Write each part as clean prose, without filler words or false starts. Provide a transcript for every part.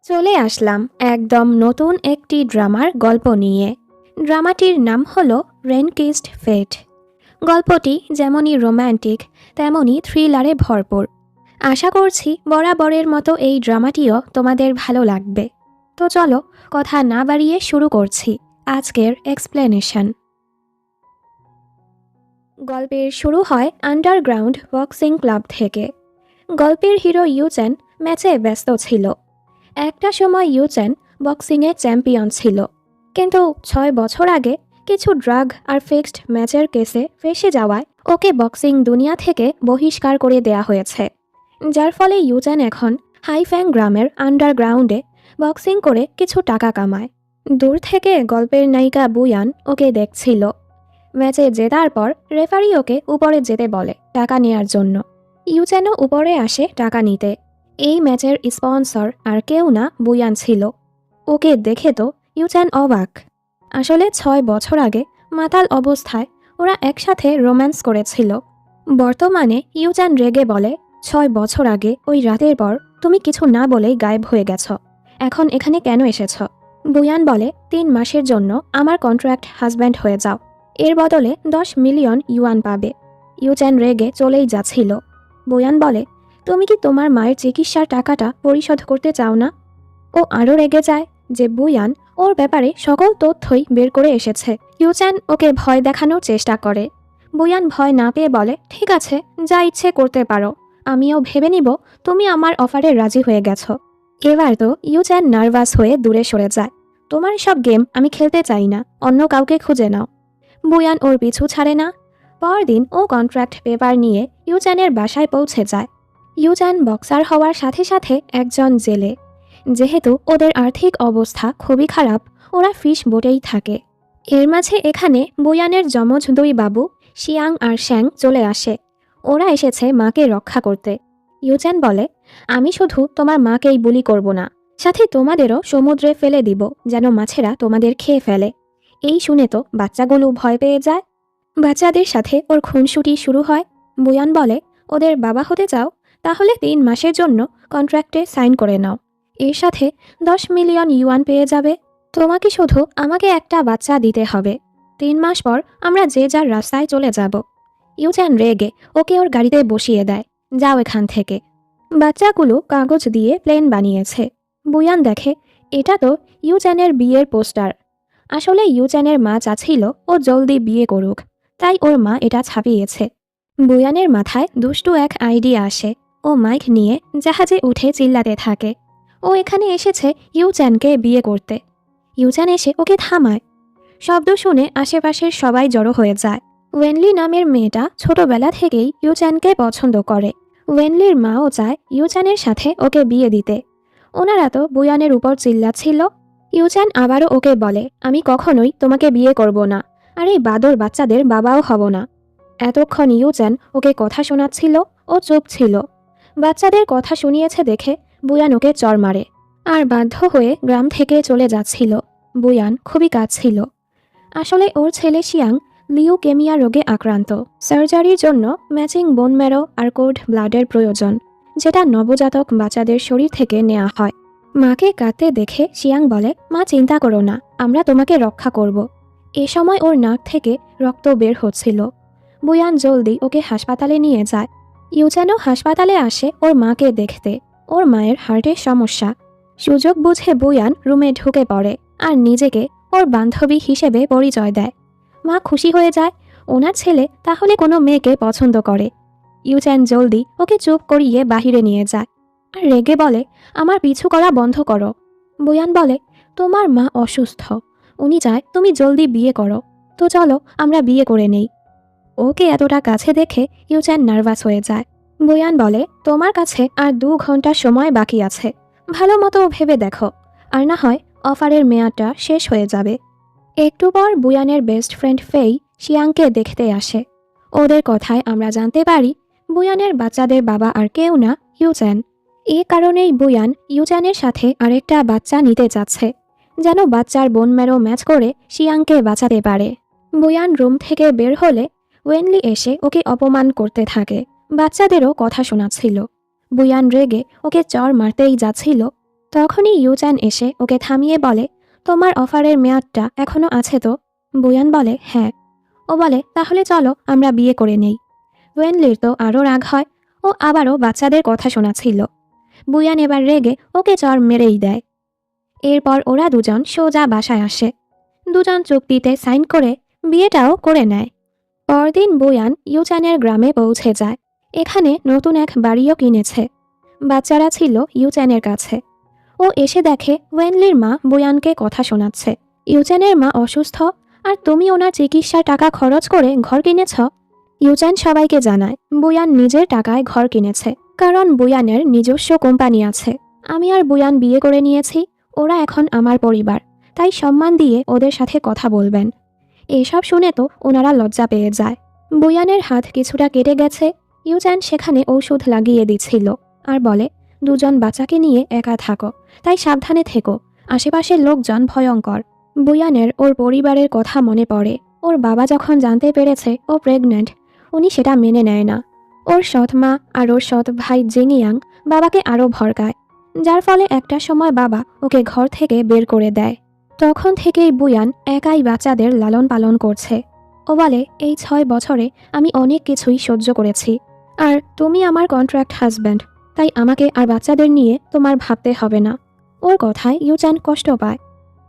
চলে আসলাম একদম নতুন একটি ড্রামার গল্প নিয়ে। ড্রামাটির নাম হলো রেন কিসড ফেট। গল্পটি যেমনই রোম্যান্টিক তেমনই থ্রিলারে ভরপুর। আশা করছি বরাবরের মতো এই ড্রামাটিও তোমাদের ভালো লাগবে। তো চলো কথা না বাড়িয়ে শুরু করছি আজকের এক্সপ্লেনেশন। গল্পের শুরু হয় আন্ডারগ্রাউন্ড বক্সিং ক্লাব থেকে। গল্পের হিরো ইউচেন ম্যাচে ব্যস্ত ছিল। একটা সময় ইউচেন বক্সিংয়ে চ্যাম্পিয়ন ছিল, কিন্তু 6 বছর আগে কিছু ড্রাগ আর ফিক্সড ম্যাচের কেসে ফেসে যাওয়ায় ওকে বক্সিং দুনিয়া থেকে বহিষ্কার করে দেয়া হয়েছে, যার ফলে ইউচেন এখন হাইফ্যাং গ্রামের আন্ডারগ্রাউন্ডে বক্সিং করে কিছু টাকা কামায়। দূর থেকে গল্পের নায়িকা বুয়ান ওকে দেখছিল। ম্যাচে জেতার পর রেফারি ওকে উপরে যেতে বলে টাকা নেয়ার জন্য। ইউচেনও উপরে আসে টাকা নিতে। এই ম্যাচের স্পন্সর আর কেউ না, বুয়ান ছিল। ওকে দেখে তো ইউচেন অবাক। আসলে 6 বছর আগে মাতাল অবস্থায় ওরা একসাথে রোম্যান্স করেছিল। বর্তমানে ইউচেন রেগে বলে, 6 বছর আগে ওই রাতের পর তুমি কিছু না বলেই গায়েব হয়ে গেছ। এখন এখানে কেন এসেছ? বুয়ান বলে, 3 মাসের জন্য আমার কন্ট্রাক্ট হাজব্যান্ড হয়ে যাও, এর বদলে 10 মিলিয়ন ইউয়ান পাবে। ইউচেন রেগে চলেই যাচ্ছিল। বুয়ান বলে, তুমি কি তোমার মায়ের চিকিৎসার টাকাটা পরিশোধ করতে চাও না? ও আরও রেগে যায় যে বুয়ান ওর ব্যাপারে সকল তথ্যই বের করে এসেছে। ইউচেন ওকে ভয় দেখানোর চেষ্টা করে। বুয়ান ভয় না পেয়ে বলে, ঠিক আছে, যা ইচ্ছে করতে পারো, আমিও ভেবে নিব তুমি আমার অফারে রাজি হয়ে গেছো। এবার তো ইউচেন নার্ভাস হয়ে দূরে সরে যায়। তোমার সব গেম আমি খেলতে চাই না, অন্য কাউকে খুঁজে নাও। বুয়ান ওর পিছু ছাড়ে না। পরদিন ও কন্ট্রাক্ট পেপার নিয়ে ইউচেনের বাসায় পৌঁছে যায়। ইউচেন বক্সার হওয়ার সাথে সাথে একজন জেলে। যেহেতু ওদের আর্থিক অবস্থা খুবই খারাপ, ওরা ফিশ বোটেই থাকে। এর মাঝে এখানে বুয়ানের যমজ 2 বাবু শিয়াং আর শ্যাং চলে আসে। ওরা এসেছে মাকে রক্ষা করতে। ইউচেন বলে, আমি শুধু তোমার মাকেই বুলি করব না, সাথে তোমাদেরও সমুদ্রে ফেলে দিব যেন মাছেরা তোমাদের খেয়ে ফেলে। এই শুনে তো বাচ্চাগুলো ভয় পেয়ে যায়। বাচ্চাদের সাথে ওর খুনসুটি শুরু হয়। বুয়ান বলে, ওদের বাবা হতে চাও? তাহলে 3 মাসের জন্য কন্ট্রাক্টে সাইন করে নাও। এর সাথে 10 মিলিয়ন ইউয়ান পেয়ে যাবে। তোমাকে শুধু আমাকে একটা বাচ্চা দিতে হবে। 3 মাস পর আমরা যে যার রাস্তায় চলে যাব। ইউচেন রেগে ওকে ওর গাড়িতে বসিয়ে দেয়, যাও এখান থেকে। বাচ্চাগুলো কাগজ দিয়ে প্লেন বানিয়েছে। বুয়ান দেখে এটা তো ইউচেনের বিয়ের পোস্টার। আসলে ইউচেনের মা চাচ্ছিল ও জলদি বিয়ে করুক, তাই ওর মা এটা ছাপিয়েছে। বুয়ানের মাথায় দুষ্টু এক আইডিয়া আসে। ও মাইক নিয়ে জাহাজে উঠে চিল্লাতে থাকে, ও এখানে এসেছে ইউচেনকে বিয়ে করতে। ইউচেন এসে ওকে থামায়। শব্দ শুনে আশেপাশের সবাই জড়ো হয়ে যায়। ওয়েনলি নামের মেয়েটা ছোটবেলা থেকেই ইউচেনকে পছন্দ করে। ওয়েনলির মাও চায় ইউচেনের সাথে ওকে বিয়ে দিতে। ওনারা তো বুয়ানের উপর চিল্লাচ্ছিল। ইউচেন আবারও ওকে বলে, আমি কখনোই তোমাকে বিয়ে করব না, আর এই বাদর বাচ্চাদের বাবাও হব না। এতক্ষণ ইউচেন ওকে কথা শোনাচ্ছিল, ও চুপ ছিল। বাচ্চাদের কথা শুনিয়েছে দেখে বুয়ান ওকে চড় মারে, আর বাধ্য হয়ে গ্রাম থেকে চলে যাচ্ছিল। বুয়ান খুবই কাঁদছিল। আসলে ওর ছেলে শিয়াং লিউকেমিয়া রোগে আক্রান্ত। সার্জারির জন্য ম্যাচিং বোন ম্যারো আর কোড ব্লাডের প্রয়োজন, যেটা নবজাতক বাচ্চাদের শরীর থেকে নেওয়া হয়। মাকে কাঁদতে দেখে শিয়াং বলে, মা চিন্তা করো না, আমরা তোমাকে রক্ষা করব। এ সময় ওর নাক থেকে রক্ত বের হচ্ছিল। বুয়ান জলদি ওকে হাসপাতালে নিয়ে যায়। ইউচেনও হাসপাতালে আসে ওর মাকে দেখতে। ওর মায়ের হার্টের সমস্যা। সুযোগ বুঝে বুয়ান রুমে ঢুকে পড়ে আর নিজেকে ওর বান্ধবী হিসেবে পরিচয় দেয়। মা খুশি হয়ে যায়, ওনার ছেলে তাহলে কোনো মেয়েকে পছন্দ করে। ইউচেন জলদি ওকে চুপ করিয়ে বাহিরে নিয়ে যায় আর রেগে বলে, আমার পিছু করা বন্ধ করো। বুয়ান বলে, তোমার মা অসুস্থ, উনি চায় তুমি জলদি বিয়ে করো, তো চলো আমরা বিয়ে করে নেই। ওকে এতটা কাছে দেখে ইউচেন নার্ভাস হয়ে যায়। বুয়ান বলে, তোমার কাছে আর 2 ঘন্টা সময় বাকি আছে, ভালো মতো ভেবে দেখো, আর না হয় অফারের মেয়াদটা শেষ হয়ে যাবে। একটু পর বুয়ানের বেস্ট ফ্রেন্ড ফেই শিয়াংকে দেখতে আসে। ওদের কথায় আমরা জানতে পারি বুয়ানের বাচ্চাদের বাবা আর কেউ না, ইউচেন। এ কারণেই বুয়ান ইউচেনের সাথে আরেকটা বাচ্চা নিতে চাচ্ছে, যেন বাচ্চার বোন ম্যারো ম্যাচ করে শিয়াংকে বাঁচাতে পারে। বুয়ান রুম থেকে বের হলে ওয়েনলি এসে ওকে অপমান করতে থাকে। বাচ্চাদেরও কথা শোনাচ্ছিল। বুয়ান রেগে ওকে চড় মারতেই যাচ্ছিল। তখনই ইউচ্যান এসে ওকে থামিয়ে বলে, তোমার অফারের মেয়াদটা এখনো আছে তো? বুয়ান বলে, হ্যাঁ। ও বলে, তাহলে চলো আমরা বিয়ে করে নেই। ওয়েনলির তো আরও রাগ হয়। ও আবারও বাচ্চাদের কথা শোনাচ্ছিল। বুয়ান এবার রেগে ওকে চড় মেরেই দেয়। এরপর ওরা দুজন সোজা বাসায় আসে। দুজন চুক্তিতে সাইন করে বিয়েটাও করে নেয়। পরদিন বুয়ান ইউচ্যানের গ্রামে পৌঁছে যায়। এখানে নতুন এক বাড়িও কিনেছে। বাচ্চারা ছিল ইউচ্যানের কাছে। ও এসে দেখে ওয়েনলির মা বুয়ানকে কথা শোনাচ্ছে। ইউচ্যানের মা অসুস্থ, আর তুমি ওনার চিকিৎসার টাকা খরচ করে ঘর কিনেছ। ইউচ্যান সবাইকে জানায় বুয়ান নিজের টাকায় ঘর কিনেছে, কারণ বুয়ানের নিজস্ব কোম্পানি আছে। আমি আর বুয়ান বিয়ে করে নিয়েছি, ওরা এখন আমার পরিবার, তাই সম্মান দিয়ে ওদের সাথে কথা বলবেন। এসব শুনে তো ওনারা লজ্জা পেয়ে যায়। বুয়ানের হাত কিছুটা কেটে গেছে। ইউচ্যান সেখানে ঔষধ লাগিয়ে দিচ্ছিল আর বলে, দুজন বাচ্চাকে নিয়ে একা থাকো, তাই সাবধানে থেকো, আশেপাশের লোকজন ভয়ঙ্কর। বুয়ানের ওর পরিবারের কথা মনে পড়ে। ওর বাবা যখন জানতে পেরেছে ও প্রেগন্যান্ট, উনি সেটা মেনে নেয় না। ওর সৎ মা আর ওর সৎ ভাই জেংইয়াং বাবাকে আরও ভড়কায়, যার ফলে একটা সময় বাবা ওকে ঘর থেকে বের করে দেয়। তখন থেকেই বুয়ান একাই বাচ্চাদের লালন পালন করছে। ও বলে, এই 6 বছরে আমি অনেক কিছুই সহ্য করেছি, আর তুমি আমার কন্ট্রাক্ট হাজব্যান্ড, তাই আমাকে আর বাচ্চাদের নিয়ে তোমার ভাবতে হবে না। ওর কথায় ইউচ্যান কষ্ট পায়।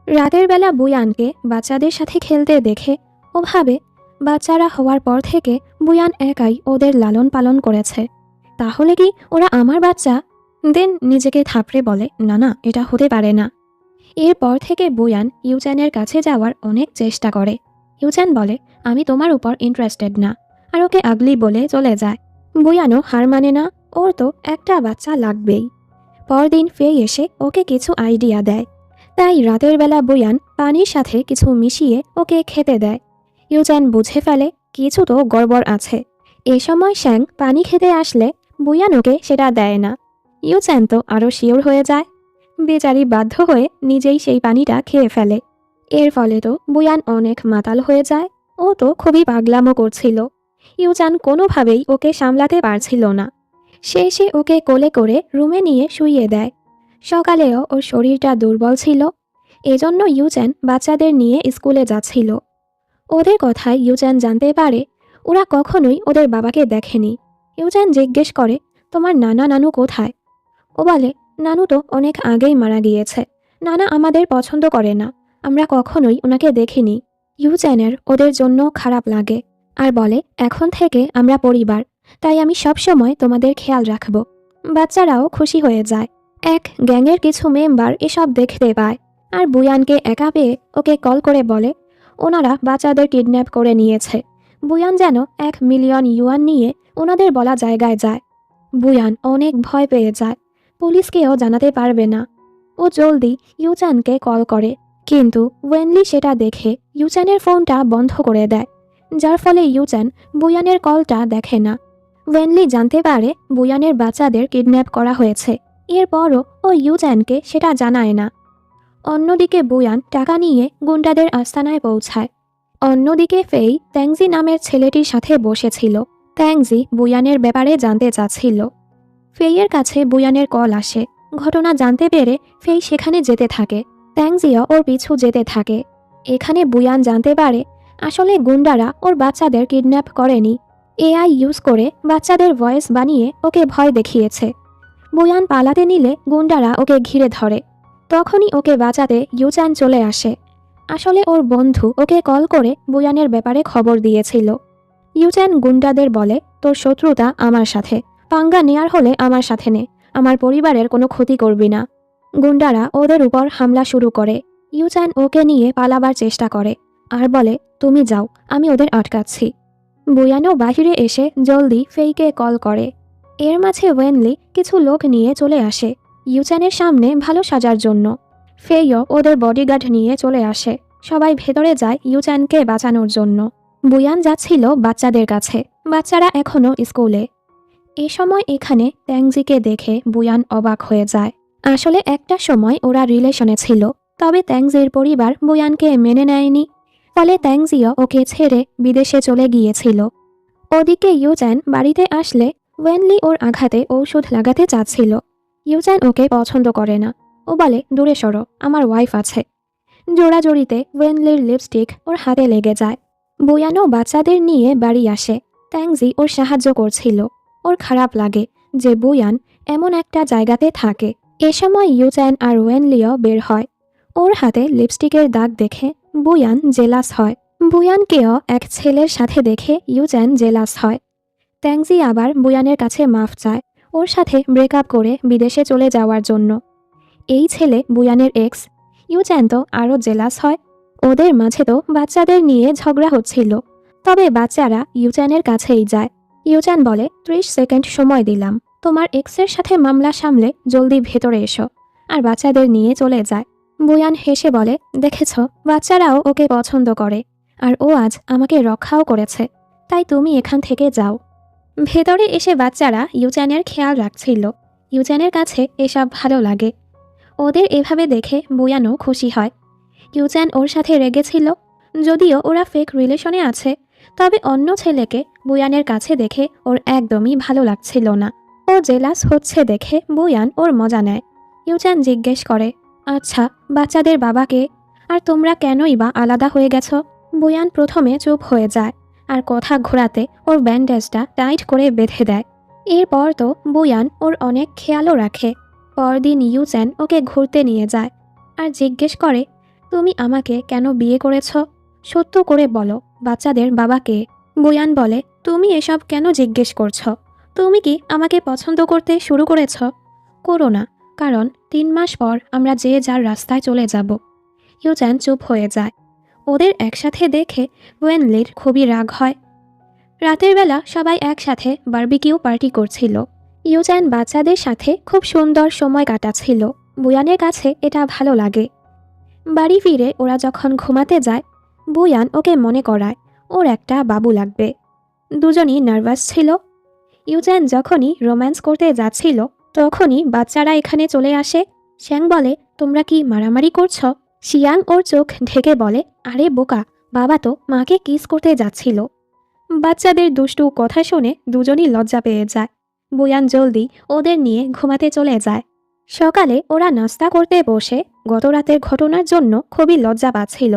রাতের বেলা বুয়ানকে বাচ্চাদের সাথে খেলতে দেখে ও ভাবে, বাচ্চারা হওয়ার পর থেকে বুয়ান একাই ওদের লালন পালন করেছে, তাহলে কি ওরা আমার বাচ্চা? দেন নিজেকে থাপড়ে বলে, না না, এটা হতে পারে না। এরপর থেকে বুয়ান ইউচ্যানের কাছে যাওয়ার অনেক চেষ্টা করে। ইউচ্যান বলে, আমি তোমার উপর ইন্টারেস্টেড না, আর ওকে আগলি বলে চলে যায়। বুয়ানও হার মানে না, ওর তো একটা বাচ্চা লাগবেই। পরদিন ফেই এসে ওকে কিছু আইডিয়া দেয়, তাই রাতের বেলা বুয়ান পানির সাথে কিছু মিশিয়ে ওকে খেতে দেয়। ইউচ্যান বুঝে ফেলে কিছু তো গড়বড় আছে। এ সময় শ্যাং পানি খেতে আসলে বুয়ান ওকে সেটা দেয় না। ইউচ্যান তো আরও শিওর হয়ে যায়। বেচারি বাধ্য হয়ে নিজেই সেই পানিটা খেয়ে ফেলে। এর ফলে তো বুয়ান অনেক মাতাল হয়ে যায়। ও তো খুবই পাগলামো করছিল। ইউচ্যান কোনোভাবেই ওকে সামলাতে পারছিল না। সে ওকে কোলে করে রুমে নিয়ে শুইয়ে দেয়। সকালেও ওর শরীরটা দুর্বল ছিল, এজন্য ইউচ্যান বাচ্চাদের নিয়ে স্কুলে যাচ্ছিল। ওদের কথায় ইউচ্যান জানতে পারে ওরা কখনোই ওদের বাবাকে দেখেনি। ইউচ্যান জিজ্ঞেস করে, তোমার নানা নানু কোথায়? ও বলে, নানু তো অনেক আগেই মারা গিয়েছে। নানা আমাদের পছন্দ করে না, আমরা কখনোই ওনাকে দেখিনি। ইউচ্যানের ওদের জন্য খারাপ লাগে আর বলে, এখন থেকে আমরা পরিবার, তাই আমি সবসময় তোমাদের খেয়াল রাখব। বাচ্চারাও খুশি হয়ে যায়। এক গ্যাংয়ের কিছু মেম্বার এসব দেখতে পায় আর বুয়ানকে একা পেয়ে ওকে কল করে বলে, ওনারা বাচ্চাদের কিডন্যাপ করে নিয়েছে। বুয়ান যেন 1 মিলিয়ন ইউয়ান নিয়ে ওনাদের বলা জায়গায় যায়। বুয়ান অনেক ভয় পেয়ে যায়, পুলিশকেও জানাতে পারবে না। ও জলদি ইউচ্যানকে কল করে, কিন্তু ওয়েনলি সেটা দেখে ইউচ্যানের ফোনটা বন্ধ করে দেয়, যার ফলে ইউচ্যান বুয়ানের কলটা দেখে না। ওয়েনলি জানতে পারে বুয়ানের বাচ্চাদের কিডন্যাপ করা হয়েছে, এরপরও ও ইউচ্যানকে সেটা জানায় না। অন্যদিকে বুয়ান টাকা নিয়ে গুন্ডাদের আস্তানায় পৌঁছায়। অন্যদিকে ফেই ট্যাংজি নামের ছেলেটির সাথে বসেছিল। ট্যাংজি বুয়ানের ব্যাপারে জানতে চাচ্ছিল। ফেইয়ের কাছে বুয়ানের কল আসে। ঘটনা জানতে পেরে ফেই সেখানে যেতে থাকে। ট্যাংজিও ওর পিছু যেতে থাকে। এখানে বুয়ান জানতে পারে আসলে গুন্ডারা ওর বাচ্চাদের কিডন্যাপ করেনি, এআই ইউজ করে বাচ্চাদের ভয়েস বানিয়ে ওকে ভয় দেখিয়েছে। বুয়ান পালাতে নিলে গুন্ডারা ওকে ঘিরে ধরে। তখনই ওকে বাঁচাতে ইউচ্যান চলে আসে। আসলে ওর বন্ধু ওকে কল করে বুয়ানের ব্যাপারে খবর দিয়েছিল। ইউচ্যান গুন্ডাদের বলে, তোর শত্রুতা আমার সাথে, পাঙ্গা নেয়ার হলে আমার সাথে নে, আমার পরিবারের কোনো ক্ষতি করবি না। গুন্ডারা ওদের উপর হামলা শুরু করে। ইউচ্যান ওকে নিয়ে পালাবার চেষ্টা করে আর বলে, তুমি যাও, আমি ওদের আটকাচ্ছি। বুয়ানও বাহিরে এসে জলদি ফেইকে কল করে। এর মাঝে ওয়েনলি কিছু লোক নিয়ে চলে আসে ইউচ্যানের সামনে ভালো সাজার জন্য। ফেইও ওদের বডিগার্ড নিয়ে চলে আসে। সবাই ভেতরে যায় ইউচ্যানকে বাঁচানোর জন্য। বুয়ান যাচ্ছিল বাচ্চাদের কাছে, বাচ্চারা এখনও স্কুলে। এ সময় এখানে ট্যাংজিকে দেখে বুয়ান অবাক হয়ে যায়। আসলে একটা সময় ওরা রিলেশনে ছিল, তবে ট্যাংজির পরিবার বুয়ানকে মেনে নেয়নি, ফলে ট্যাংজিও ওকে ছেড়ে বিদেশে চলে গিয়েছিল। ওদিকে ইউচ্যান বাড়িতে আসলে ওয়েনলি ওর আঘাতে ঔষধ লাগাতে চাচ্ছিল। ইউচ্যান ওকে পছন্দ করে না। ও বলে, দূরে সরো, আমার ওয়াইফ আছে। জোড়াজড়িতে ওয়েনলির লিপস্টিক ওর হাতে লেগে যায়। বুয়ানও বাচ্চাদের নিয়ে বাড়ি আসে। ট্যাংজি ওর সাহায্য করছিল। ওর খারাপ লাগে যে বুয়ান এমন একটা জায়গাতে থাকে। এ সময় ইউচ্যান আর ওয়েনলিও বের হয়। ওর হাতে লিপস্টিকের দাগ দেখে বুয়ান জেলাস হয়। বুয়ানকেও এক ছেলের সাথে দেখে ইউচ্যান জেলাস হয়। ট্যাংজি আবার বুয়ানের কাছে মাফ চায় ওর সাথে ব্রেকআপ করে বিদেশে চলে যাওয়ার জন্য। এই ছেলে বুয়ানের এক্স। ইউচ্যান তো আরও জেলাস হয়। ওদের মাঝে তো বাচ্চাদের নিয়ে ঝগড়া হচ্ছিল, তবে বাচ্চারা ইউচ্যানের কাছেই যায়। ইউচ্যান বলে, 30 সেকেন্ড সময় দিলাম, তোমার এক্সের সাথে মামলা সামলে জলদি ভেতরে এসো, আর বাচ্চাদের নিয়ে চলে যায়। বুয়ান হেসে বলে, দেখেছ, বাচ্চারাও ওকে পছন্দ করে, আর ও আজ আমাকে রক্ষাও করেছে, তাই তুমি এখান থেকে যাও। ভেতরে এসে বাচ্চারা ইউচ্যানের খেয়াল রাখছিল। ইউচ্যানের কাছে এসব ভালো লাগে। ওদের এভাবে দেখে বুয়ানও খুশি হয়। ইউচ্যান ওর সাথে রেগেছিল, যদিও ওরা ফেক রিলেশনে আছে, তবে অন্য ছেলেকে বুয়ানের কাছে দেখে ওর একদমই ভালো লাগছিল না। ও জেলাস হচ্ছে দেখে বুয়ান ওর মজা নেয়। ইউচ্যান জিজ্ঞেস করে, আচ্ছা, বাচ্চাদের বাবাকে, আর তোমরা কেনই বা আলাদা হয়ে গেছ? বুয়ান প্রথমে চুপ হয়ে যায়, আর কথা ঘোরাতে ওর ব্যান্ডেজটা টাইট করে বেঁধে দেয়। এরপর তো বুয়ান ওর অনেক খেয়ালও রাখে। পরদিন ইউচ্যান ওকে ঘুরতে নিয়ে যায়, আর জিজ্ঞেস করে, তুমি আমাকে কেন বিয়ে করেছ? সত্য করে বলো, বাচ্চাদের বাবাকে। বুয়ান বলে, তুমি এসব কেন জিজ্ঞেস করছ? তুমি কি আমাকে পছন্দ করতে শুরু করেছ? করো না, কারণ 3 মাস পর আমরা যে যার রাস্তায় চলে যাব। ইউচ্যান চুপ হয়ে যায়। ওদের একসাথে দেখে ওয়েনলির খুবই রাগ হয়। রাতের বেলা সবাই একসাথে বারবিকিউ পার্টি করছিল। ইউচ্যান বাচ্চাদের সাথে খুব সুন্দর সময় কাটাচ্ছিল। বুয়ানের কাছে এটা ভালো লাগে। বাড়ি ফিরে ওরা যখন ঘুমাতে যায়, বুয়ান ওকে মনে করায় ওর একটা বাবু লাগবে। দুজনই নার্ভাস ছিল। ইউচ্যান যখনই রোম্যান্স করতে যাচ্ছিল, তখনই বাচ্চারা এখানে চলে আসে। শ্যাং বলে, তোমরা কি মারামারি করছ? শিয়াং ওর চোখ ঢেকে বলে, আরে বোকা, বাবা তো মাকে কিস করতে যাচ্ছিল। বাচ্চাদের দুষ্টু কথা শুনে দুজনই লজ্জা পেয়ে যায়। বুয়ান জলদি ওদের নিয়ে ঘুমাতে চলে যায়। সকালে ওরা নাস্তা করতে বসে গত রাতের ঘটনার জন্য খুবই লজ্জা পাচ্ছিল।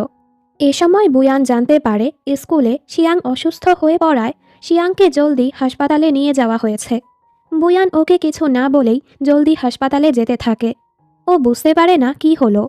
এ সময় বুয়ান জানতে পারে স্কুলে শিয়াং অসুস্থ হয়ে পড়ায় শিয়াংকে জলদি হাসপাতালে নিয়ে যাওয়া হয়েছে। বুয়ান ওকে কিছু না বলেই জলদি হাসপাতালে যেতে থাকে। ও বুঝতে পারে না কি হলো।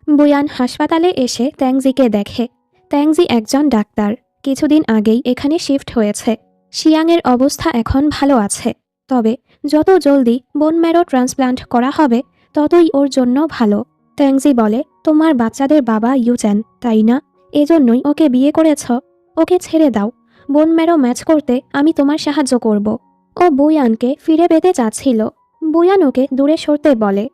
বুয়ান হাসপাতালে এসে ট্যাংজিকে দেখে। ট্যাংজি একজন ডাক্তার, কিছুদিন আগেই এখানে শিফট হয়েছে। শিয়াংয়ের অবস্থা এখন ভালো আছে, তবে যত জলদি বোন ম্যারো ট্রান্সপ্লান্ট করা হবে ততই ওর জন্য ভালো। ট্যাংজি বলে, তোমার বাচ্চাদের বাবা ইউচ্যান, তাই না? এজন্যই ওকে বিয়ে করেছ। ওকে ছেড়ে দাও, বোন ম্যারো ম্যাচ করতে আমি তোমার সাহায্য করব। ও বুয়ানকে ফিরে পেতে চাচ্ছিল। বুয়ান ওকে দূরে সরতে বলে।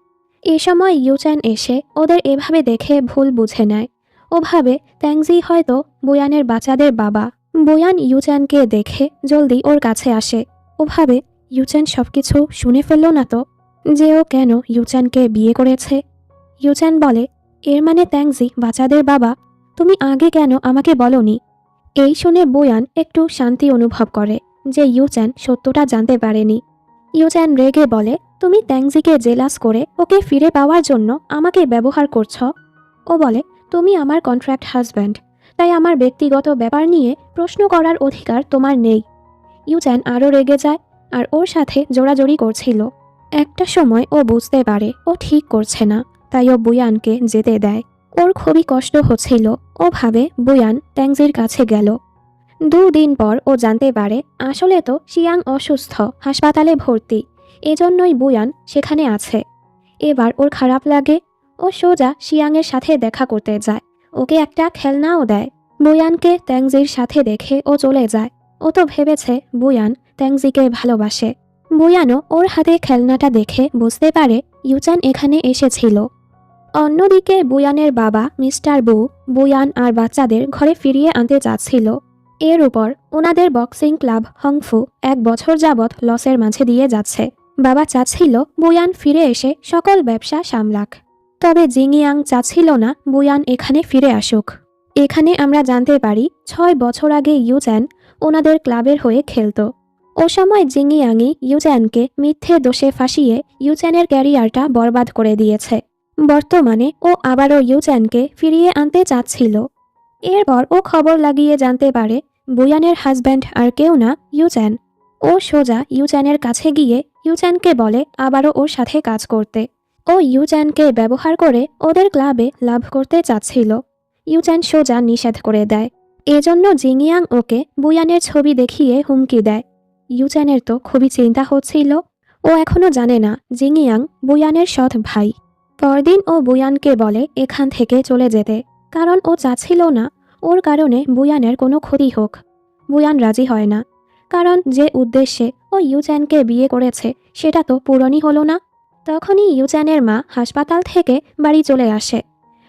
এ সময় ইউচ্যান এসে ওদের এভাবে দেখে ভুল বুঝে নেয়। ও ভাবে ট্যাংজি হয়তো বুয়ানের বাচ্চাদের বাবা। বুয়ান ইউচ্যানকে দেখে জলদি ওর কাছে আসে। ও ভাবে ইউচ্যান সবকিছু শুনে ফেলল না তো, যে ও কেন ইউচ্যানকে বিয়ে করেছে। ইউচ্যান বলে, এর মানে ট্যাংজি বাচ্চাদের বাবা? তুমি আগে কেন আমাকে বলনি? এই শুনে বুয়ান একটু শান্তি অনুভব করে যে ইউচ্যান সত্যটা জানতে পারেনি। ইউচ্যান রেগে বলে, তুমি ট্যাংজিকে জেলাস করে ওকে ফিরে পাওয়ার জন্য আমাকে ব্যবহার করছ। ও বলে, তুমি আমার কন্ট্রাক্ট হাজব্যান্ড, তাই আমার ব্যক্তিগত ব্যাপার নিয়ে প্রশ্ন করার অধিকার তোমার নেই। ইউচ্যান আরও রেগে যায়, আর ওর সাথে জোড়াজড়ি করছিল। একটা সময় ও বুঝতে পারে ও ঠিক করছে না, তাই ও বুয়ানকে যেতে দেয়। ওর খুবই কষ্ট হচ্ছিল। ও ভাবে বুয়ান ট্যাংজির কাছে গেল। 2 দিন পর ও জানতে পারে আসলে তো শিয়াং অসুস্থ, হাসপাতালে ভর্তি, এজন্যই বুয়ান সেখানে আছে। এবার ওর খারাপ লাগে। ও সোজা শিয়াংয়ের সাথে দেখা করতে যায়। ওকে একটা খেলনাও দেয়। বুয়ানকে ট্যাংজির সাথে দেখে ও চলে যায়। ও তো ভেবেছে বুয়ান ট্যাংজিকে ভালোবাসে। বুয়ানও ওর হাতে খেলনাটা দেখে বুঝতে পারে ইউচ্যান এখানে এসেছিল। অন্যদিকে বুয়ানের বাবা মিস্টার বু বুয়ান আর বাচ্চাদের ঘরে ফিরিয়ে আনতে চাচ্ছিল। এর উপর ওনাদের বক্সিং ক্লাব হংফু 1 বছর যাবৎ লসের মাঝে দিয়ে যাচ্ছে। বাবা চাচ্ছিল বুয়ান ফিরে এসে সকল ব্যবসা সামলাক, তবে জিংইয়াং চাচ্ছিল না বুয়ান এখানে ফিরে আসুক। এখানে আমরা জানতে পারি 6 বছর আগে ইউচ্যান ওনাদের ক্লাবের হয়ে খেলত। ও সময় জিংইয়াংই ইউচ্যানকে মিথ্যে দোষে ফাঁসিয়ে ইউচ্যানের ক্যারিয়ারটা বরবাদ করে দিয়েছে। বর্তমানে ও আবারও ইউচ্যানকে ফিরিয়ে আনতে চাচ্ছিল। এরপর ও খবর লাগিয়ে জানতে পারে বুয়ানের হাজব্যান্ড আর কেউ না, ইউচ্যান। ও সোজা ইউচ্যানের কাছে গিয়ে ইউচ্যানকে বলে আবারও ওর সাথে কাজ করতে। ও ইউচ্যানকে ব্যবহার করে ওদের ক্লাবে লাভ করতে চাচ্ছিল। ইউচ্যান সোজা নিষেধ করে দেয়। এজন্য জিংইয়াং ওকে বুয়ানের ছবি দেখিয়ে হুমকি দেয়। ইউচ্যানের তো খুবই চিন্তা হচ্ছিল। ও এখনও জানে না জিংইয়াং বুয়ানের সৎ ভাই। পরদিন ও বুয়ানকে বলে এখান থেকে চলে যেতে, কারণ ও চাচ্ছিল না ওর কারণে বুয়ানের কোনো ক্ষতি হোক। বুয়ান রাজি হয় না, কারণ যে উদ্দেশ্যে ও ইউচ্যানকে বিয়ে করেছে সেটা তো পূরণই হলো না। তখনই ইউচ্যানের মা হাসপাতাল থেকে বাড়ি চলে আসে।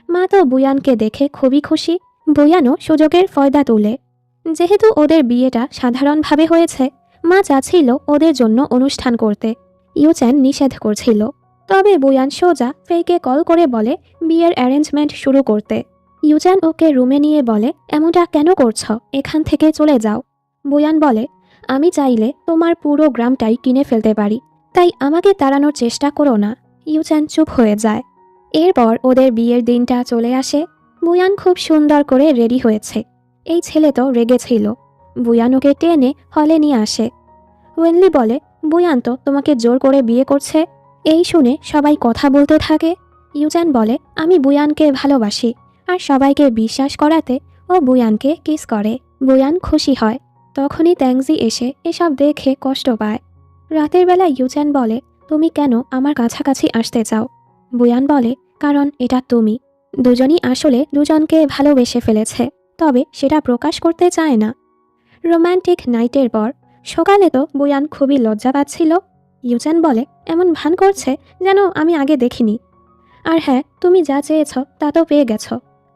মা তো বুয়ানকে দেখে খুবই খুশি। বুয়ানও সুযোগের ফয়দা তুলে। যেহেতু ওদের বিয়েটা সাধারণভাবে হয়েছে, মা চাচ্ছিল ওদের জন্য অনুষ্ঠান করতে। ইউচ্যান নিষেধ করছিল। তবে বুয়ান সোজা ফেইকে কল করে বলে বিয়ের অ্যারেঞ্জমেন্ট শুরু করতে। ইউচ্যান ওকে রুমে নিয়ে বলে এমনটা কেন করছ, এখান থেকে চলে যাও। বুয়ান বলে আমি চাইলে তোমার পুরো গ্রামটাই কিনে ফেলতে পারি, তাই আমাকে তাড়ানোর চেষ্টা করো না। ইউচ্যান চুপ হয়ে যায়। এরপর ওদের বিয়ের দিনটা চলে আসে। বুয়ান খুব সুন্দর করে রেডি হয়েছে। এই ছেলে তো রেগেছিল। বুয়ান ওকে টেনে হলে নিয়ে আসে। ওয়েনলি বলে বুয়ান তো তোমাকে জোর করে বিয়ে করছে। এই শুনে সবাই কথা বলতে থাকে। ইউচ্যান বলে আমি বুয়ানকে ভালোবাসি, আর সবাইকে বিশ্বাস করাতে ও বুয়ানকে কিস করে। বুয়ান খুশি হয়। তখনই ট্যাংজি এসে এসব দেখে কষ্ট পায়। রাতের বেলা ইউচ্যান বলে তুমি কেন আমার কাছাকাছি আসতে চাও? বুয়ান বলে কারণ এটা তুমি। দুজনই আসলে দুজনকে ভালোবেসে ফেলেছে, তবে সেটা প্রকাশ করতে চায় না। রোম্যান্টিক নাইটের পর সকালে তো বুয়ান খুবই লজ্জা পাচ্ছিল। ইউচ্যান বলে এমন ভান করছে যেন আমি আগে দেখিনি। আর হ্যাঁ, তুমি যা চেয়েছ তা তো পেয়ে গেছ।